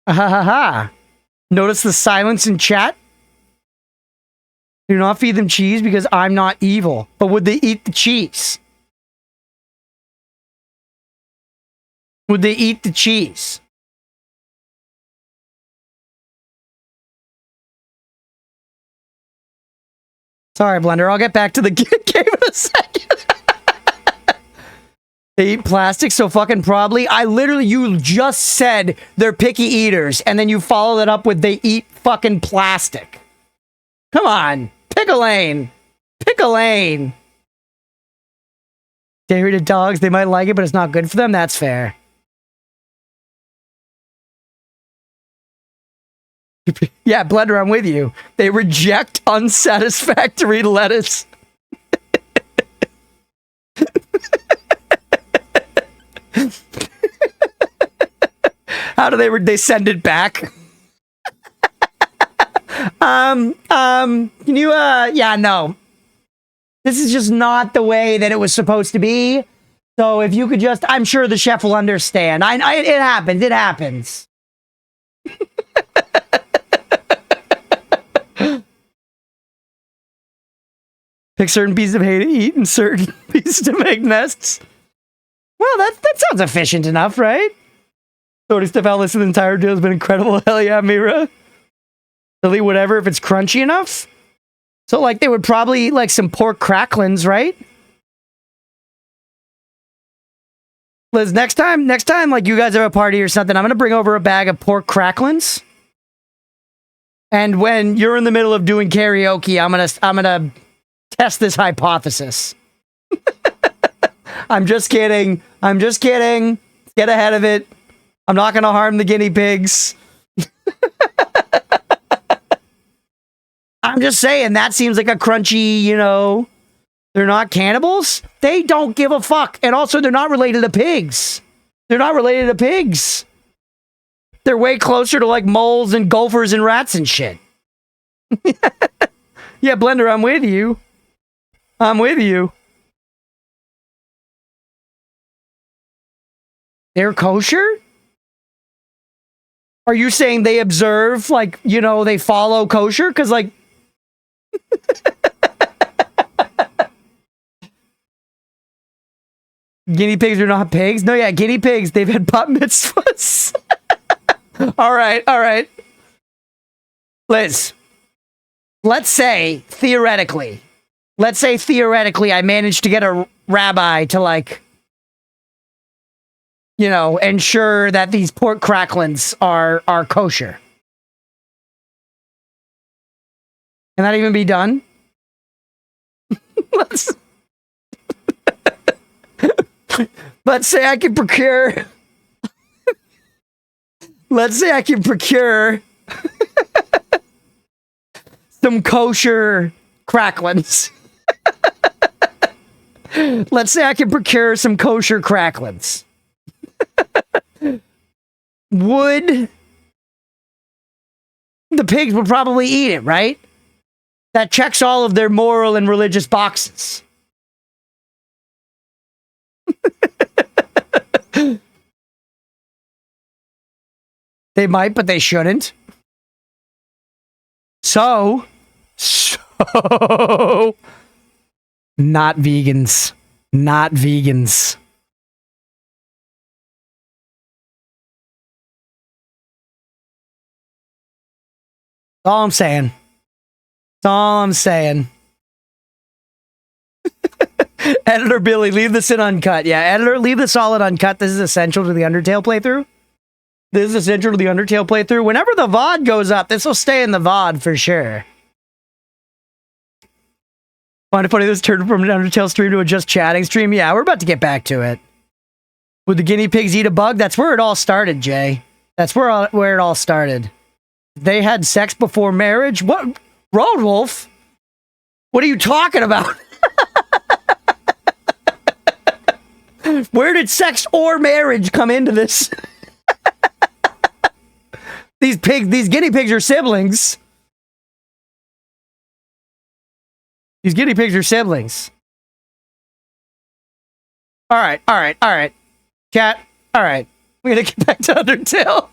Ha. Notice the silence in chat? Do not feed them cheese because I'm not evil. But would they eat the cheese? Would they eat the cheese? Sorry, Blender. I'll get back to the game in a second. They eat plastic, so fucking probably. You just said they're picky eaters, and then you follow that up with they eat fucking plastic. Come on. Pick a lane. Pick a lane. Dairy to dogs, they might like it, but it's not good for them. That's fair. Yeah, Blender, I'm with you. They reject unsatisfactory lettuce. How do they send it back? Can you, yeah, no. This is just not the way that it was supposed to be. So if you could just, I'm sure the chef will understand. It happens. Pick certain pieces of hay to eat and certain pieces to make nests. Well, that sounds efficient enough, right? Sorting stuff out, listen, the entire deal has been incredible. Hell yeah, Mira. Really, whatever, if it's crunchy enough. So, like, they would probably eat, like, some pork cracklings, right? Liz, next time, like, you guys have a party or something, I'm gonna bring over a bag of pork cracklings. And when you're in the middle of doing karaoke, I'm gonna test this hypothesis. I'm just kidding. Get ahead of it. I'm not gonna harm the guinea pigs. I'm just saying, that seems like a crunchy, you know... They're not cannibals? They don't give a fuck. And also, they're not related to pigs. They're way closer to, like, moles and gophers and rats and shit. Yeah, Blender, I'm with you. They're kosher? Are you saying they observe, like, you know, they follow kosher? Because, like... Guinea pigs are not pigs? No, yeah, guinea pigs, they've had bat mitzvahs. All right. Liz, let's say theoretically I managed to get a rabbi to, like, you know, ensure that these pork cracklings are kosher. Can that even be done? Let's say I can procure. Let's say I can procure some kosher cracklings. Let's say I can procure some kosher cracklings. The pigs would probably eat it, right? That checks all of their moral and religious boxes. They might, but they shouldn't. So, not vegans. Not vegans. That's all I'm saying. That's all I'm saying. Editor Billy, leave this in uncut. Yeah, editor, leave this all in uncut. This is essential to the Undertale playthrough. This is essential to the Undertale playthrough. Whenever the VOD goes up, this will stay in the VOD for sure. Find it funny this turned from an Undertale stream to a just chatting stream? Yeah, we're about to get back to it. Would the guinea pigs eat a bug? That's where it all started, Jay. That's where it all started. They had sex before marriage? What? Road Wolf? What are you talking about? Where did sex or marriage come into this? These guinea pigs are siblings. These guinea pigs are siblings. All right. Chat, all right. We're going to get back to Undertale.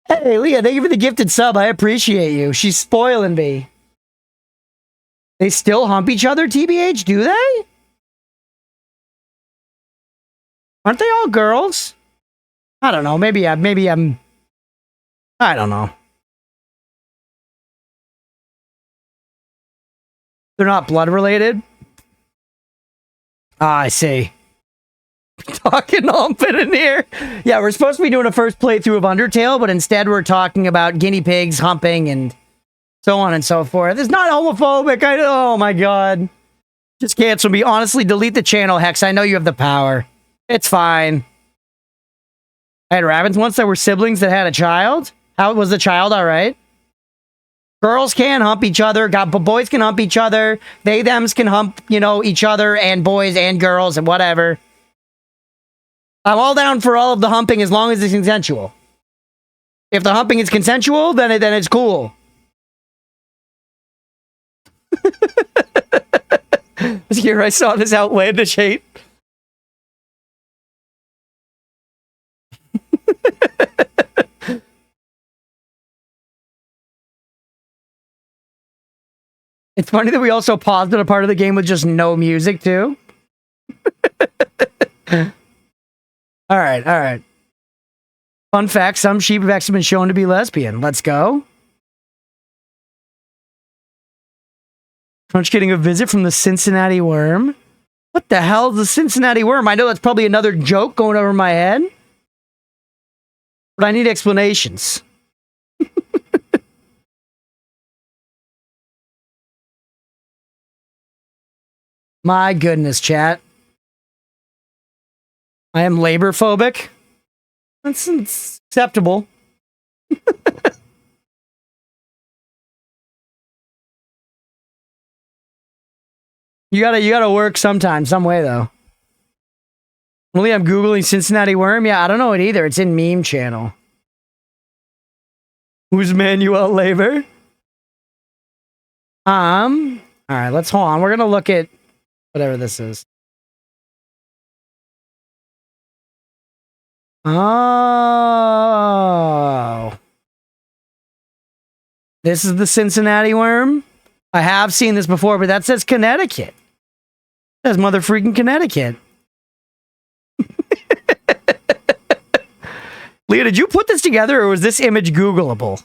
Hey, Leah, thank you for the gifted sub. I appreciate you. She's spoiling me. They still hump each other, TBH? Do they? Aren't they all girls? I don't know. Maybe I'm... I don't know. They're not blood related? Ah, I see. Talking humping in here. Yeah, we're supposed to be doing a first playthrough of Undertale, but instead we're talking about guinea pigs humping and so on and so forth. It's not homophobic. Oh my god. Just cancel me. Honestly, delete the channel, Hex. I know you have the power. It's fine. I had rabbits once that were siblings that had a child. How was the child all right? Girls can hump each other. Boys can hump each other. They, thems can hump, you know, each other and boys and girls and whatever. I'm all down for all of the humping as long as it's consensual. If the humping is consensual, then it's cool. Here I saw this outlandish hate. It's funny that we also paused at a part of the game with just no music, too. All right. Fun fact, some sheep have actually been shown to be lesbian. Let's go. Crunch getting a visit from the Cincinnati worm. What the hell is the Cincinnati worm? I know that's probably another joke going over my head. But I need explanations. My goodness, chat. I am labor phobic. That's acceptable. You gotta work sometime, some way though. Only I'm Googling Cincinnati worm. Yeah, I don't know it either. It's in meme channel. Who's Manuel Labor? All right, let's hold on. We're gonna look at whatever this is. Oh. This is the Cincinnati worm? I have seen this before, but that says Connecticut. That says mother freaking Connecticut. Leah, did you put this together or was this image Googleable?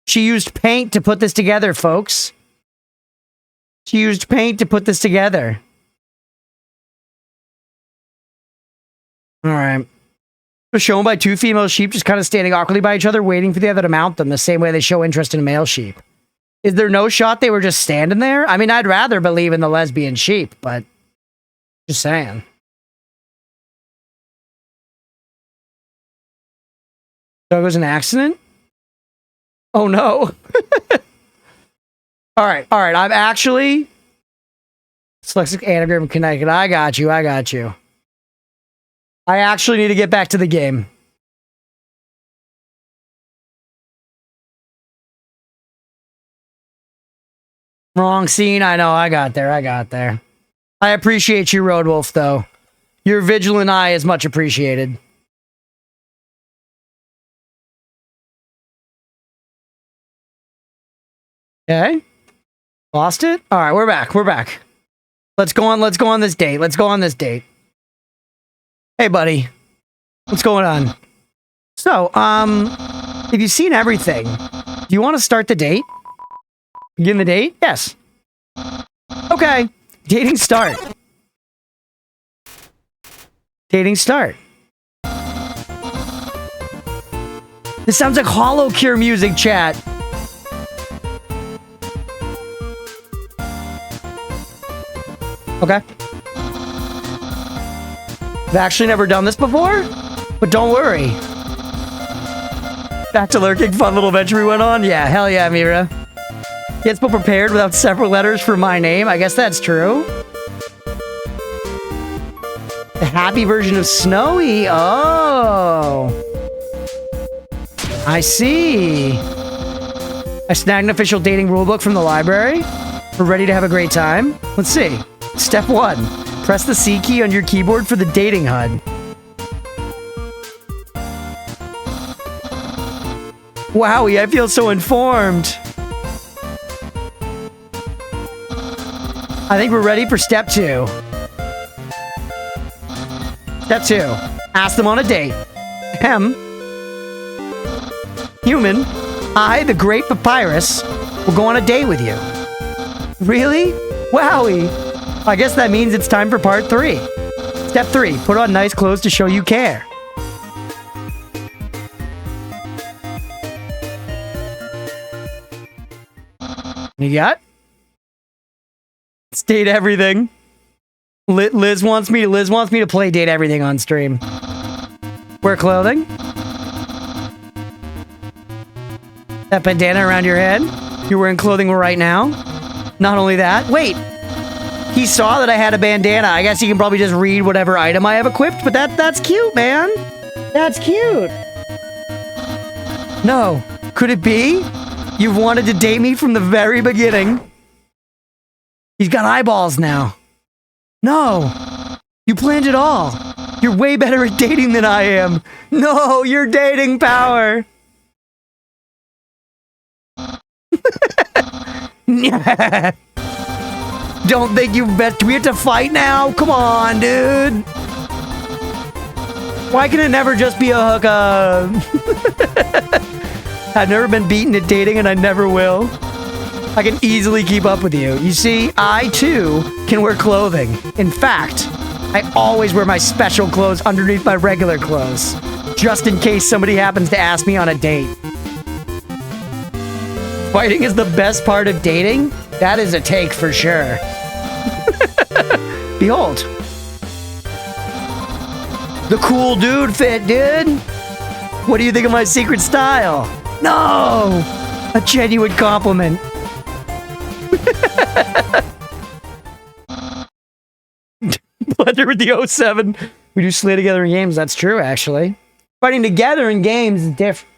She used paint to put this together, folks. She used paint to put this together. Alright. Shown by two female sheep just kind of standing awkwardly by each other, waiting for the other to mount them, the same way they show interest in a male sheep. Is there no shot they were just standing there? I mean, I'd rather believe in the lesbian sheep, but... just saying. So it was an accident? Oh no. Alright, I'm actually... Dyslexic anagram connected. I got you. I actually need to get back to the game. Wrong scene. I know. I got there. I appreciate you, Roadwolf, though. Your vigilant eye is much appreciated. Okay. Lost it? Alright, we're back. Let's go on this date. Hey, buddy. What's going on? So, have you seen everything? Do you want to start the date? Begin the date? Yes. Okay. Dating start. This sounds like Hollow Cure music, chat. Okay. I've actually never done this before, but don't worry. Back to lurking, fun little venture we went on? Yeah, hell yeah, Mira. Gets but prepared without several letters for my name. I guess that's true. The happy version of Snowy. Oh. I see. I snagged an official dating rulebook from the library. We're ready to have a great time. Let's see. Step 1. Press the C key on your keyboard for the dating HUD. Wowie, I feel so informed. I think we're ready for step 2. Step 2. Ask them on a date. Human, I, the Great Papyrus, will go on a date with you. Really? Wowie. I guess that means it's time for part 3. Step 3. Put on nice clothes to show you care. You got? Let's date everything. Liz wants me to play date everything on stream. Wear clothing. That bandana around your head. You're wearing clothing right now. Not only that, wait. He saw that I had a bandana. I guess he can probably just read whatever item I have equipped, but that's cute, man. That's cute. No. Could it be? You've wanted to date me from the very beginning. He's got eyeballs now. No. You planned it all. You're way better at dating than I am. No, your dating power. Don't think you bet. Do we have to fight now? Come on, dude. Why can it never just be a hookup? I've never been beaten at dating and I never will. I can easily keep up with you. You see, I too can wear clothing. In fact, I always wear my special clothes underneath my regular clothes, just in case somebody happens to ask me on a date. Fighting is the best part of dating? That is a take for sure. Behold. The cool dude fit, dude. What do you think of my secret style? No! A genuine compliment. Blender with the 07. We do slay together in games. That's true, actually. Fighting together in games is different.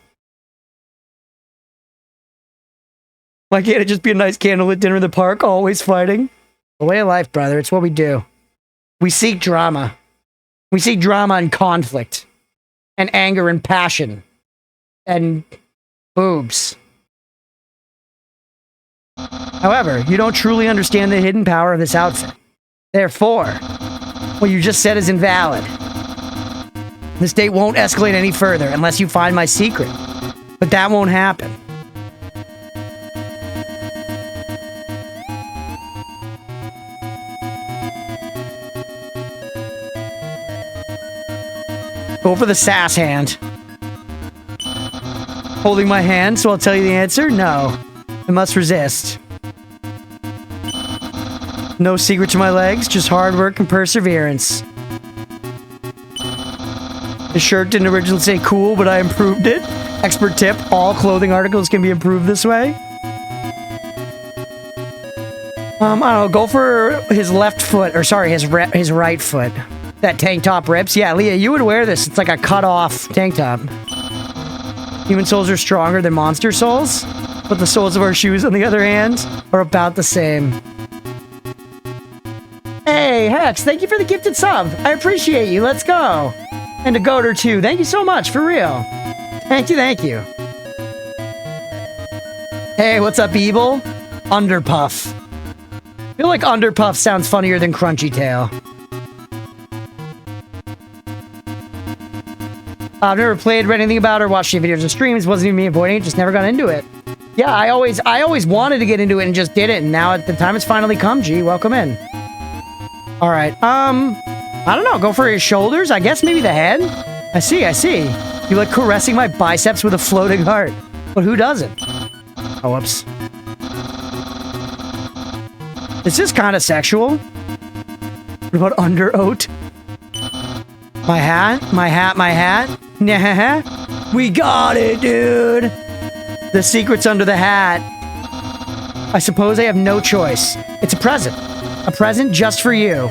Why can't it just be a nice candlelit dinner in the park, always fighting? The way of life, brother. It's what we do. We seek drama. We seek drama and conflict. And anger and passion. And boobs. However, you don't truly understand the hidden power of this outfit. Therefore, what you just said is invalid. This date won't escalate any further unless you find my secret. But that won't happen. Go for the sass hand. Holding my hand, so I'll tell you the answer? No. I must resist. No secret to my legs, just hard work and perseverance. The shirt didn't originally say cool, but I improved it. Expert tip, all clothing articles can be improved this way. I don't know, go for his left foot, or sorry, his right foot. That tank top rips. Yeah, Leah, you would wear this. It's like a cut-off tank top. Human souls are stronger than monster souls, but the soles of our shoes, on the other hand, are about the same. Hey, Hex, thank you for the gifted sub. I appreciate you. Let's go. And a goat or two. Thank you so much, for real. Thank you, thank you. Hey, what's up, Evil? Underpuff. I feel like Underpuff sounds funnier than Crunchytail. I've never played, read anything about, or watched any videos or streams. Wasn't even me avoiding it, just never got into it. Yeah, I always wanted to get into it and just did it, and now at the time it's finally come, G. Welcome in. Alright, I don't know, go for his shoulders? I guess maybe the head? I see. You like caressing my biceps with a floating heart. But who doesn't? Oh, whoops. This is kind of sexual. What about under oat? My hat. Nah. We got it, dude. The secret's under the hat. I suppose I have no choice. It's a present. A present just for you.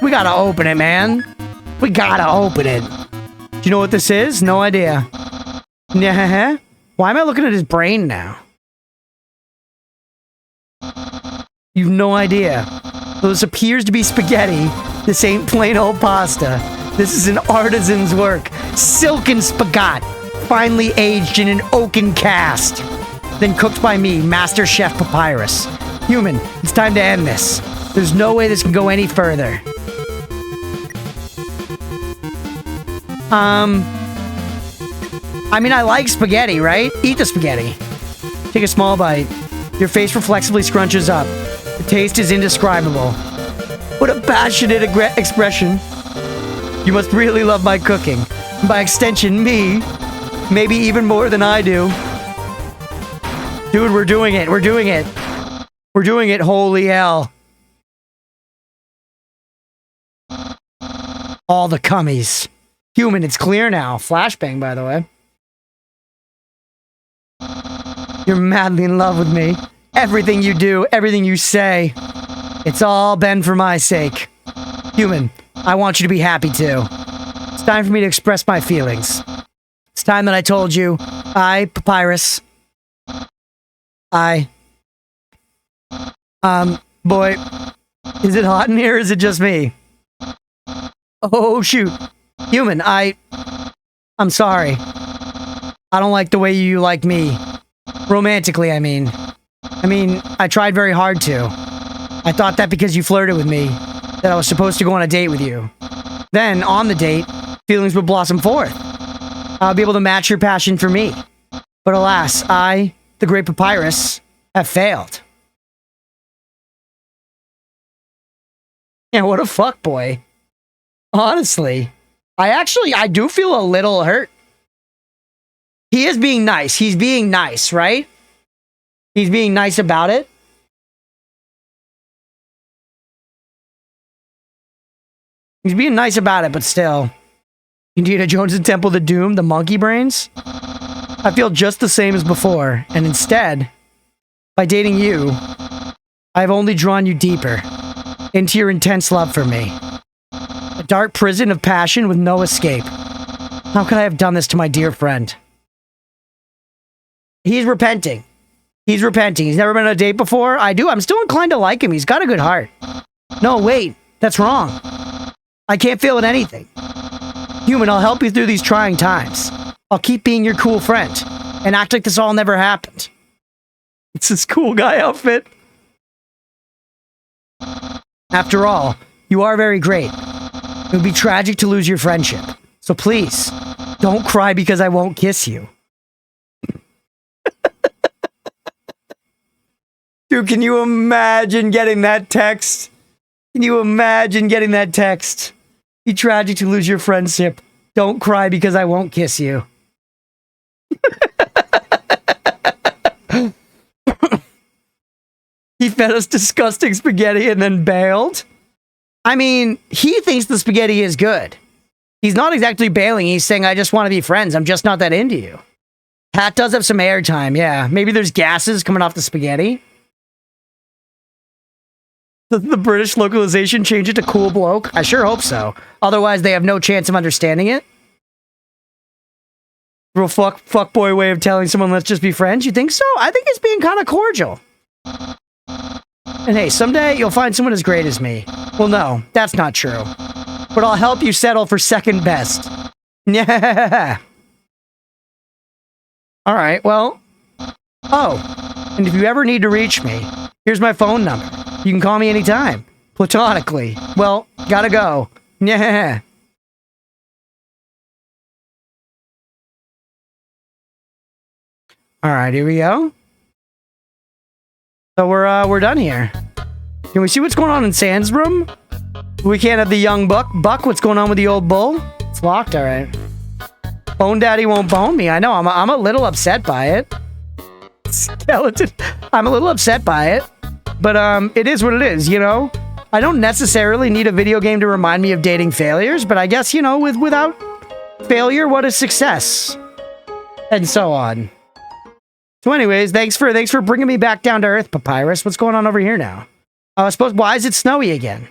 We gotta open it, man. We gotta open it. Do you know what this is? No idea. Nah. Why am I looking at his brain now? You've no idea. Though this appears to be spaghetti, this ain't plain old pasta. This is an artisan's work. Silken spaghetti. Finely aged in an oaken cast. Then cooked by me, Master Chef Papyrus. Human, it's time to end this. There's no way this can go any further. I mean, I like spaghetti, right? Eat the spaghetti. Take a small bite. Your face reflexively scrunches up. The taste is indescribable. What a passionate expression. You must really love my cooking. And by extension, me. Maybe even more than I do. Dude, we're doing it. We're doing it. We're doing it. Holy hell. All the cummies. Human, it's clear now. Flashbang, by the way. You're madly in love with me. Everything you do, everything you say. It's all been for my sake. Human, I want you to be happy too. It's time for me to express my feelings. It's time that I told you, Papyrus. Boy, is it hot in here or is it just me? Oh, shoot. Human, I'm sorry. I don't like the way you like me. Romantically, I mean. I tried very hard to. I thought that because you flirted with me, that I was supposed to go on a date with you. Then, on the date, feelings would blossom forth. I'll be able to match your passion for me. But alas, I, the great Papyrus, have failed. Yeah, what a fuckboy. Honestly. I do feel a little hurt. He is being nice. He's being nice, right? He's being nice about it. He's being nice about it, but still. Indiana Jones and Temple of the Doom, the monkey brains? I feel just the same as before, and instead, by dating you, I've only drawn you deeper into your intense love for me. A dark prison of passion with no escape. How could I have done this to my dear friend? He's repenting. He's repenting. He's never been on a date before. I'm still inclined to like him. He's got a good heart. No, wait. That's wrong. I can't feel it anything. Human, I'll help you through these trying times. I'll keep being your cool friend and act like this all never happened. It's this cool guy outfit. After all, you are very great. It would be tragic to lose your friendship. So please, don't cry because I won't kiss you. Dude, can you imagine getting that text? Can you imagine getting that text? Be tragic to lose your friendship. Don't cry because I won't kiss you. He fed us disgusting spaghetti and then bailed. I mean, he thinks the spaghetti is good. He's not exactly bailing. He's saying, I just want to be friends. I'm just not that into you. Pat does have some airtime, yeah. Maybe there's gases coming off the spaghetti. The British localization change it to cool bloke? I sure hope so. Otherwise, they have no chance of understanding it. Real fuckboy way of telling someone, let's just be friends. You think so? I think it's being kind of cordial. And hey, someday you'll find someone as great as me. Well, no, that's not true. But I'll help you settle for second best. Yeah. All right, well. Oh, and if you ever need to reach me, here's my phone number. You can call me anytime. Platonically. Well, gotta go. Yeah. All right, here we go. So we're done here. Can we see what's going on in Sans room? We can't have the young buck. Buck, what's going on with the old bull? It's locked, all right. Bone daddy won't bone me. I know, I'm a little upset by it. Skeleton. I'm a little upset by it. But it is what it is, you know? I don't necessarily need a video game to remind me of dating failures, but I guess, you know, without failure, what is success? And so on. So anyways, thanks for bringing me back down to earth, Papyrus. What's going on over here now? I suppose, why is it snowy again?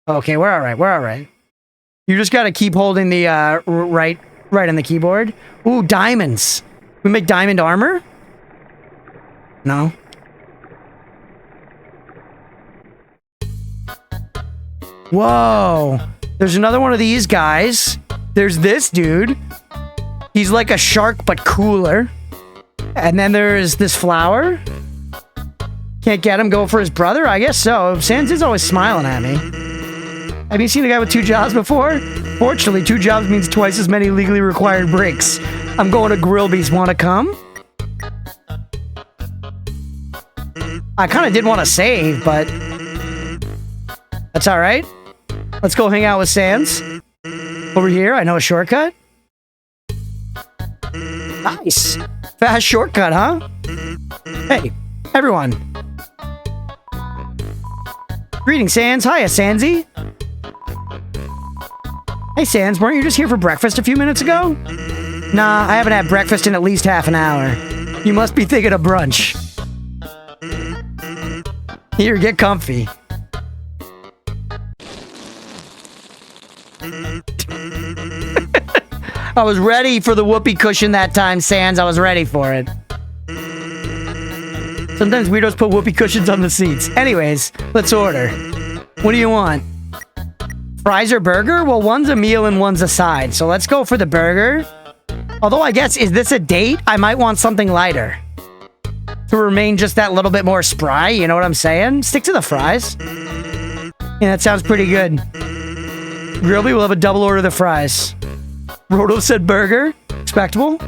Okay, we're all right. You just gotta keep holding the right on the keyboard. Ooh, diamonds. We make diamond armor? No. Whoa. There's another one of these guys. There's this dude. He's like a shark, but cooler. And then there's this flower. Can't get him. Go for his brother? I guess so. Sans is always smiling at me. Have you seen a guy with 2 jobs before? Fortunately, 2 jobs means twice as many legally required breaks. I'm going to Grillby's. Want to come? I kind of did want to save, but that's all right. Let's go hang out with Sans. Over here, I know a shortcut. Nice. Fast shortcut, huh? Hey, everyone. Greetings, Sans. Hiya, Sansy. Hey, Sans, weren't you just here for breakfast a few minutes ago? Nah, I haven't had breakfast in at least half an hour. You must be thinking of brunch. Here, get comfy. I was ready for the whoopee cushion that time, Sans. I was ready for it. Sometimes weirdos put whoopee cushions on the seats. Anyways, let's order. What do you want? Fries or burger? Well, one's a meal and one's a side. So let's go for the burger. Although I guess, is this a date? I might want something lighter. To remain just that little bit more spry, you know what I'm saying? Stick to the fries. Yeah, that sounds pretty good. Grillby will have a double order of the fries. Roto said burger. Respectable.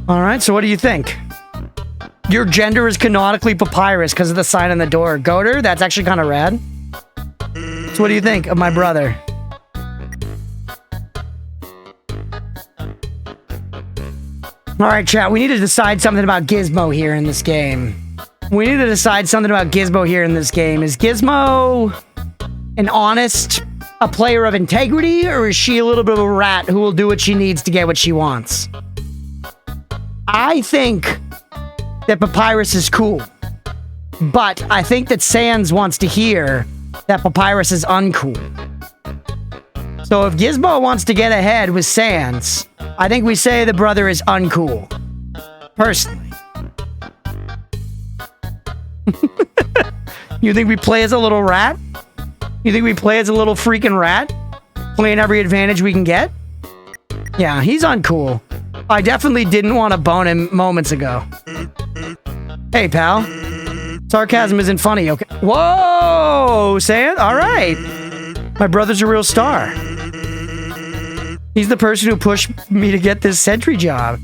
Alright, so what do you think? Your gender is canonically Papyrus because of the sign on the door. Goater? That's actually kind of rad. So what do you think of my brother? Alright, chat, we need to decide something about Gizmo here in this game. We need to decide something about Gizmo here in this game. Is Gizmo a player of integrity, or is she a little bit of a rat who will do what she needs to get what she wants? I think that Papyrus is cool, but I think that Sans wants to hear that Papyrus is uncool. So if Gizmo wants to get ahead with Sans, I think we say the brother is uncool. Personally. You think we play as a little rat? You think we play as a little freaking rat? Playing every advantage we can get? Yeah, he's uncool. I definitely didn't want to bone him moments ago. Hey, pal. Sarcasm isn't funny, okay? Whoa, Sans? All right. My brother's a real star. He's the person who pushed me to get this sentry job.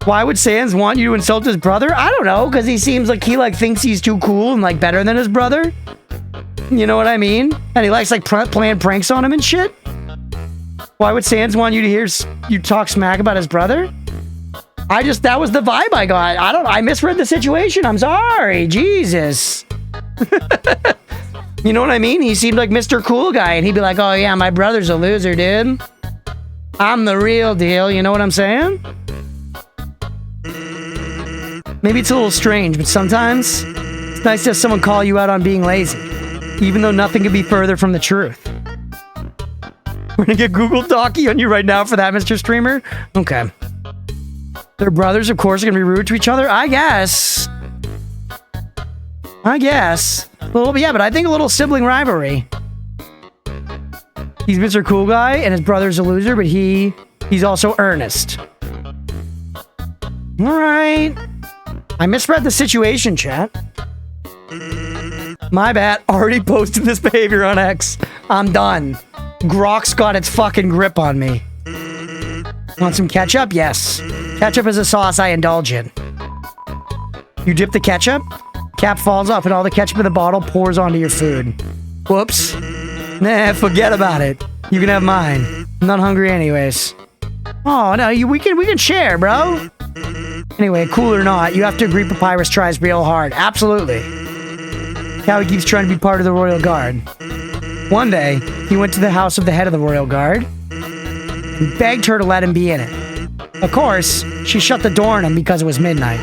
Why would Sans want you to insult his brother? I don't know, because he seems like he thinks he's too cool and better than his brother. You know what I mean? And he likes playing pranks on him and shit. Why would Sans want you to hear you talk smack about his brother? That was the vibe I got. I misread the situation. I'm sorry. Jesus. You know what I mean? He seemed like Mr. Cool Guy, and he'd be like, oh yeah, my brother's a loser, dude. I'm the real deal. You know what I'm saying? Maybe it's a little strange, but sometimes it's nice to have someone call you out on being lazy, even though nothing could be further from the truth. We're gonna get Google Docky on you right now for that, Mr. Streamer. Okay. Their brothers, of course, are gonna be rude to each other. I guess. A little bit, yeah, but I think a little sibling rivalry. He's Mr. Cool Guy, and his brother's a loser, but he's also earnest. All right. I misread the situation, chat. My bad. Already posted this behavior on X. I'm done. Grok's got its fucking grip on me. Want some ketchup? Yes. Ketchup is a sauce I indulge in. You dip the ketchup, cap falls off, and all the ketchup in the bottle pours onto your food. Whoops. Nah, forget about it. You can have mine. I'm not hungry anyways. Oh, no, we can share, bro. Anyway, cool or not, you have to agree Papyrus tries real hard. Absolutely. Cowie keeps trying to be part of the Royal Guard. One day, he went to the house of the head of the Royal Guard and begged her to let him be in it. Of course, she shut the door on him because it was midnight.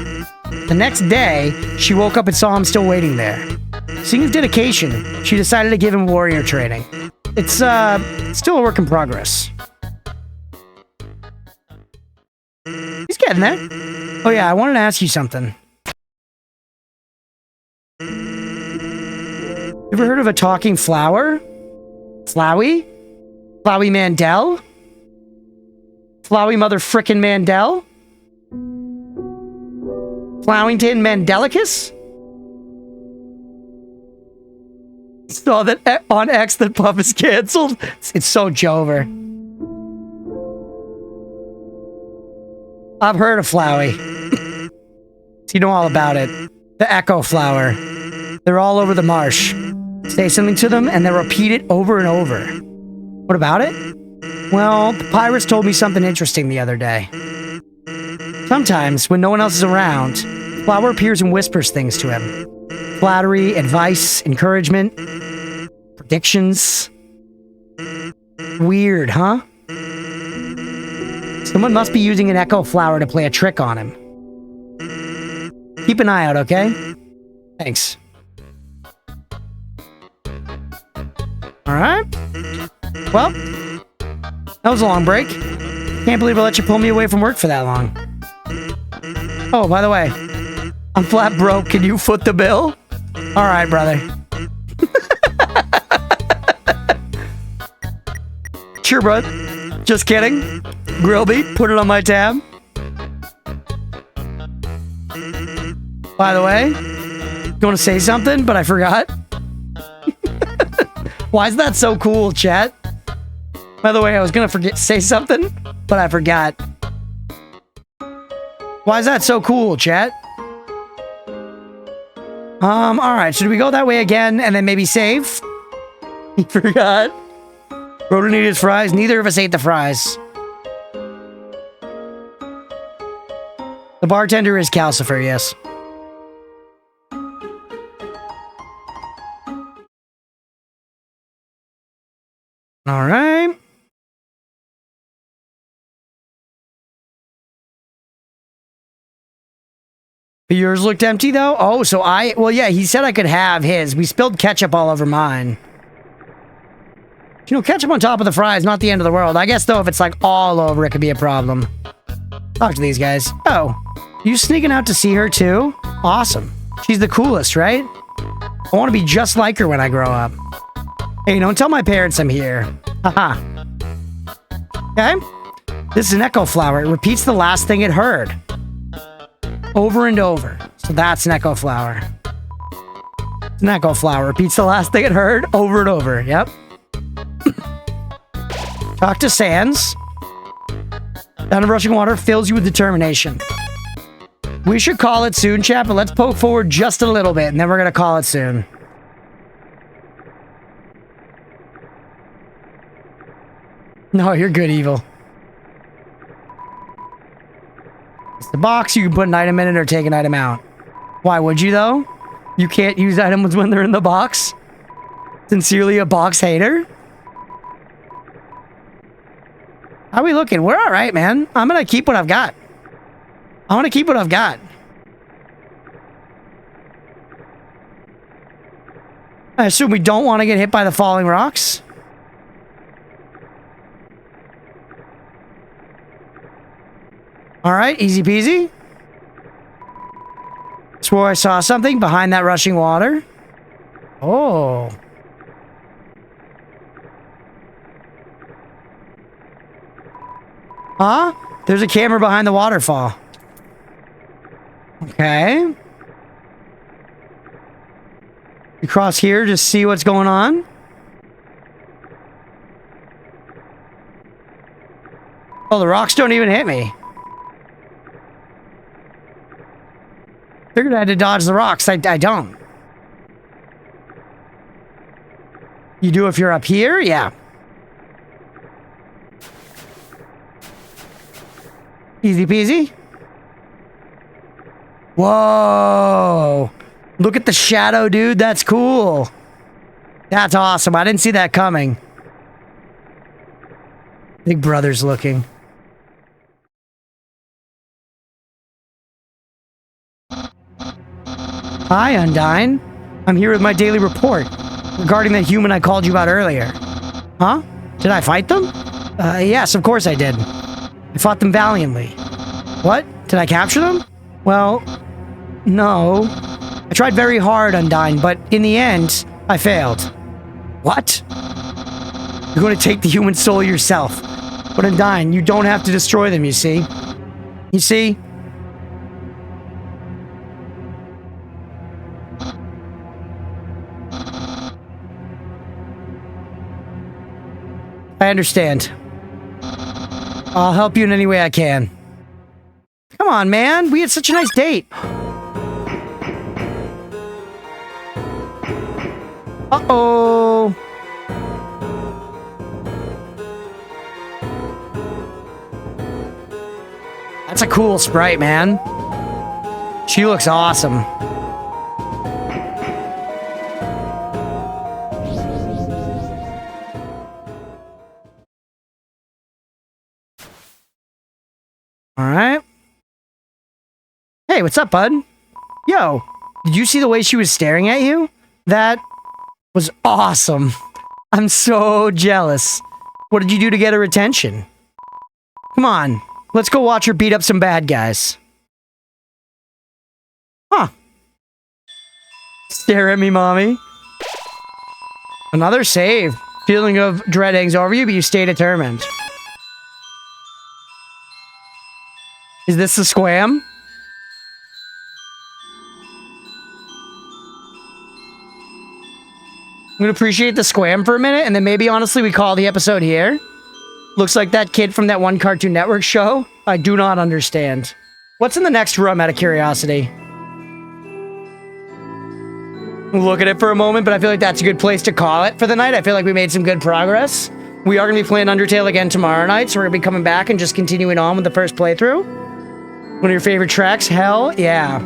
The next day, she woke up and saw him still waiting there. Seeing his dedication, she decided to give him warrior training. It's still a work in progress. He's getting there. Oh yeah, I wanted to ask you something. Ever heard of a talking flower? Flowey? Flowey Mandel? Flowey mother frickin' Mandel? Flowington Mandelicus? Saw that on X that Puff is canceled. It's so Jover. I've heard of Flowey. You know all about it. The Echo Flower. They're all over the marsh. Say something to them and they'll repeat it over and over. What about it? Well, Papyrus told me something interesting the other day. Sometimes, when no one else is around, Flower appears and whispers things to him. Flattery, advice, encouragement, predictions. Weird, huh? Someone must be using an Echo Flower to play a trick on him. Keep an eye out, okay? Thanks. Alright. Well, that was a long break. Can't believe I let you pull me away from work for that long. Oh, by the way, I'm flat broke. Can you foot the bill? Alright, brother. Sure, bro. Just kidding. Grill beat, put it on my tab. By the way, going to say something, but I forgot. Why is that so cool, chat? By the way, I was going to say something, but I forgot. Why is that so cool, chat? Alright, should we go that way again and then maybe save? He forgot. Rhoda needed his fries. Neither of us ate the fries. The bartender is Calcifer, yes. Alright. Yours looked empty, though? Oh, so well, yeah, he said I could have his. We spilled ketchup all over mine. You know, ketchup on top of the fries, not the end of the world. I guess, though, if it's, like, all over, it could be a problem. Talk to these guys. Oh, you sneaking out to see her, too? Awesome. She's the coolest, right? I want to be just like her when I grow up. Hey, don't tell my parents I'm here. Haha. Okay? This is an Echo Flower. It repeats the last thing it heard. Over and over. So that's an Echo Flower. Snack flower repeats the last thing it heard over and over. Yep. Talk to Sans. Down of rushing water fills you with determination. We should call it soon, chat, but let's poke forward just a little bit, and then we're going to call it soon. No, you're good, Evil. It's the box. You can put an item in it or take an item out. Why would you, though? You can't use items when they're in the box? Sincerely a box hater? How are we looking? We're all right, man. I'm going to keep what I've got. I want to keep what I've got. I assume we don't want to get hit by the falling rocks. All right, easy peasy. Swore I saw something behind that rushing water. Oh. Huh? There's a camera behind the waterfall. Okay. You cross here to see what's going on. Oh, the rocks don't even hit me. Figured I had to dodge the rocks. I don't. You do if you're up here? Yeah. Easy peasy. Whoa. Look at the shadow, dude. That's cool. That's awesome. I didn't see that coming. Big Brother's looking. Hi, Undyne. I'm here with my daily report regarding the human I called you about earlier. Huh? Did I fight them? Yes, of course I did. I fought them valiantly. What? Did I capture them? Well, no. I tried very hard, Undyne, but in the end, I failed. What? You're going to take the human soul yourself. But Undyne, you don't have to destroy them, you see? You see? I understand. I'll help you in any way I can. Come on, man. We had such a nice date. Uh-oh. That's a cool sprite, man. She looks awesome. Alright. Hey, what's up, bud? Yo, did you see the way she was staring at you? That was awesome. I'm so jealous. What did you do to get her attention? Come on, let's go watch her beat up some bad guys. Huh. Stare at me, mommy. Another save. Feeling of dread hangs over you, but you stay determined. Is this the squam? I'm gonna appreciate the squam for a minute, and then maybe honestly we call the episode here. Looks like that kid from that one Cartoon Network show. I do not understand. What's in the next room, out of curiosity? Look at it for a moment, but I feel like that's a good place to call it for the night. I feel like we made some good progress. We are gonna be playing Undertale again tomorrow night, so we're gonna be coming back and just continuing on with the first playthrough. One of your favorite tracks? Hell yeah.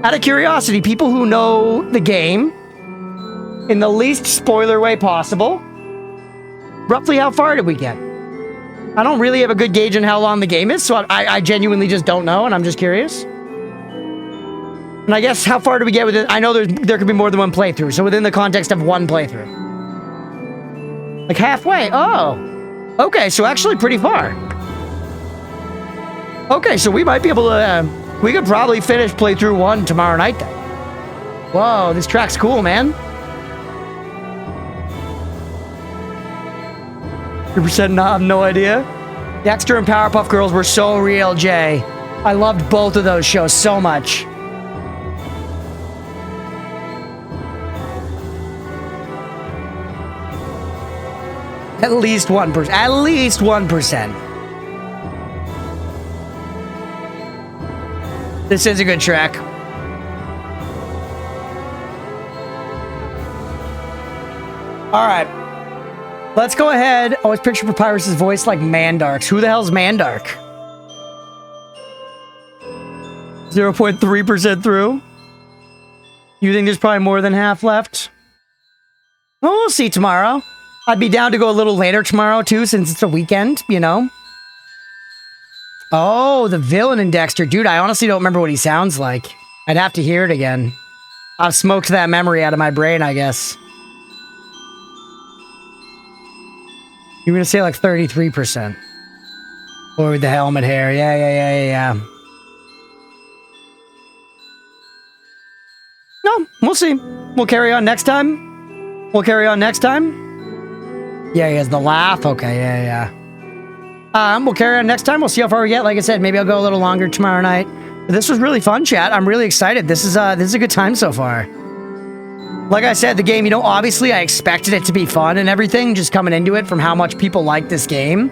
Out of curiosity, people who know the game in the least spoiler way possible, roughly how far did we get? I don't really have a good gauge on how long the game is, so I genuinely just don't know, and I'm just curious. And I guess how far do we get with it? I know there could be more than one playthrough, so within the context of one playthrough. Like halfway? Oh. Okay, so actually pretty far. Okay, so we might be able to, we could probably finish playthrough 1 tomorrow night then. Whoa, this track's cool, man. 100% not, no idea. Dexter and Powerpuff Girls were so real, Jay. I loved both of those shows so much. At least 1%. At least 1%. This is a good track. All right. Let's go ahead. Always picture Papyrus's voice like Mandark's. Who the hell's Mandark? 0.3% through. You think there's probably more than half left? Well, we'll see tomorrow. I'd be down to go a little later tomorrow, too, since it's a weekend, you know? Oh, the villain in Dexter. Dude, I honestly don't remember what he sounds like. I'd have to hear it again. I've smoked that memory out of my brain, I guess. You're going to say like 33%. Or with the helmet hair. Yeah. No, we'll see. We'll carry on next time. We'll carry has the laugh. Okay, yeah. We'll carry on next time. We'll see how far we get. Like I said, maybe I'll go a little longer tomorrow night. But this was really fun, chat. I'm really excited. This is a good time so far. Like I said, the game, you know, obviously I expected it to be fun and everything, just coming into it from how much people like this game.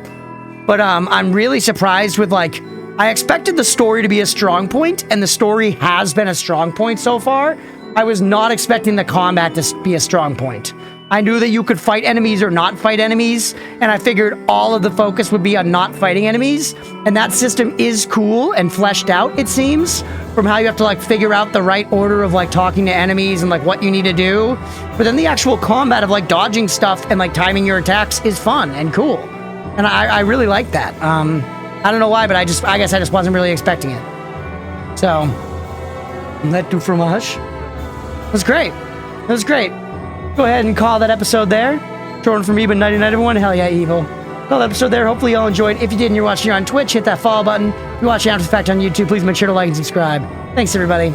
But I'm really surprised with, like, I expected the story to be a strong point, and the story has been a strong point so far. I was not expecting the combat to be a strong point. I knew that you could fight enemies or not fight enemies, and I figured all of the focus would be on not fighting enemies, and that system is cool and fleshed out, it seems, from how you have to, like, figure out the right order of, like, talking to enemies and, like, what you need to do. But then the actual combat of, like, dodging stuff and, like, timing your attacks is fun and cool. And I really like that. I don't know why, but I guess I just wasn't really expecting it. So, that du fromage. It was great. It was great. Go ahead and call that episode there. Jordan from Eba 99 everyone. Hell yeah, evil. Call that episode there. Hopefully y'all enjoyed. If you did and you're watching here on Twitch, hit that follow button. If you're watching after the fact on YouTube, please make sure to like and subscribe. Thanks, everybody.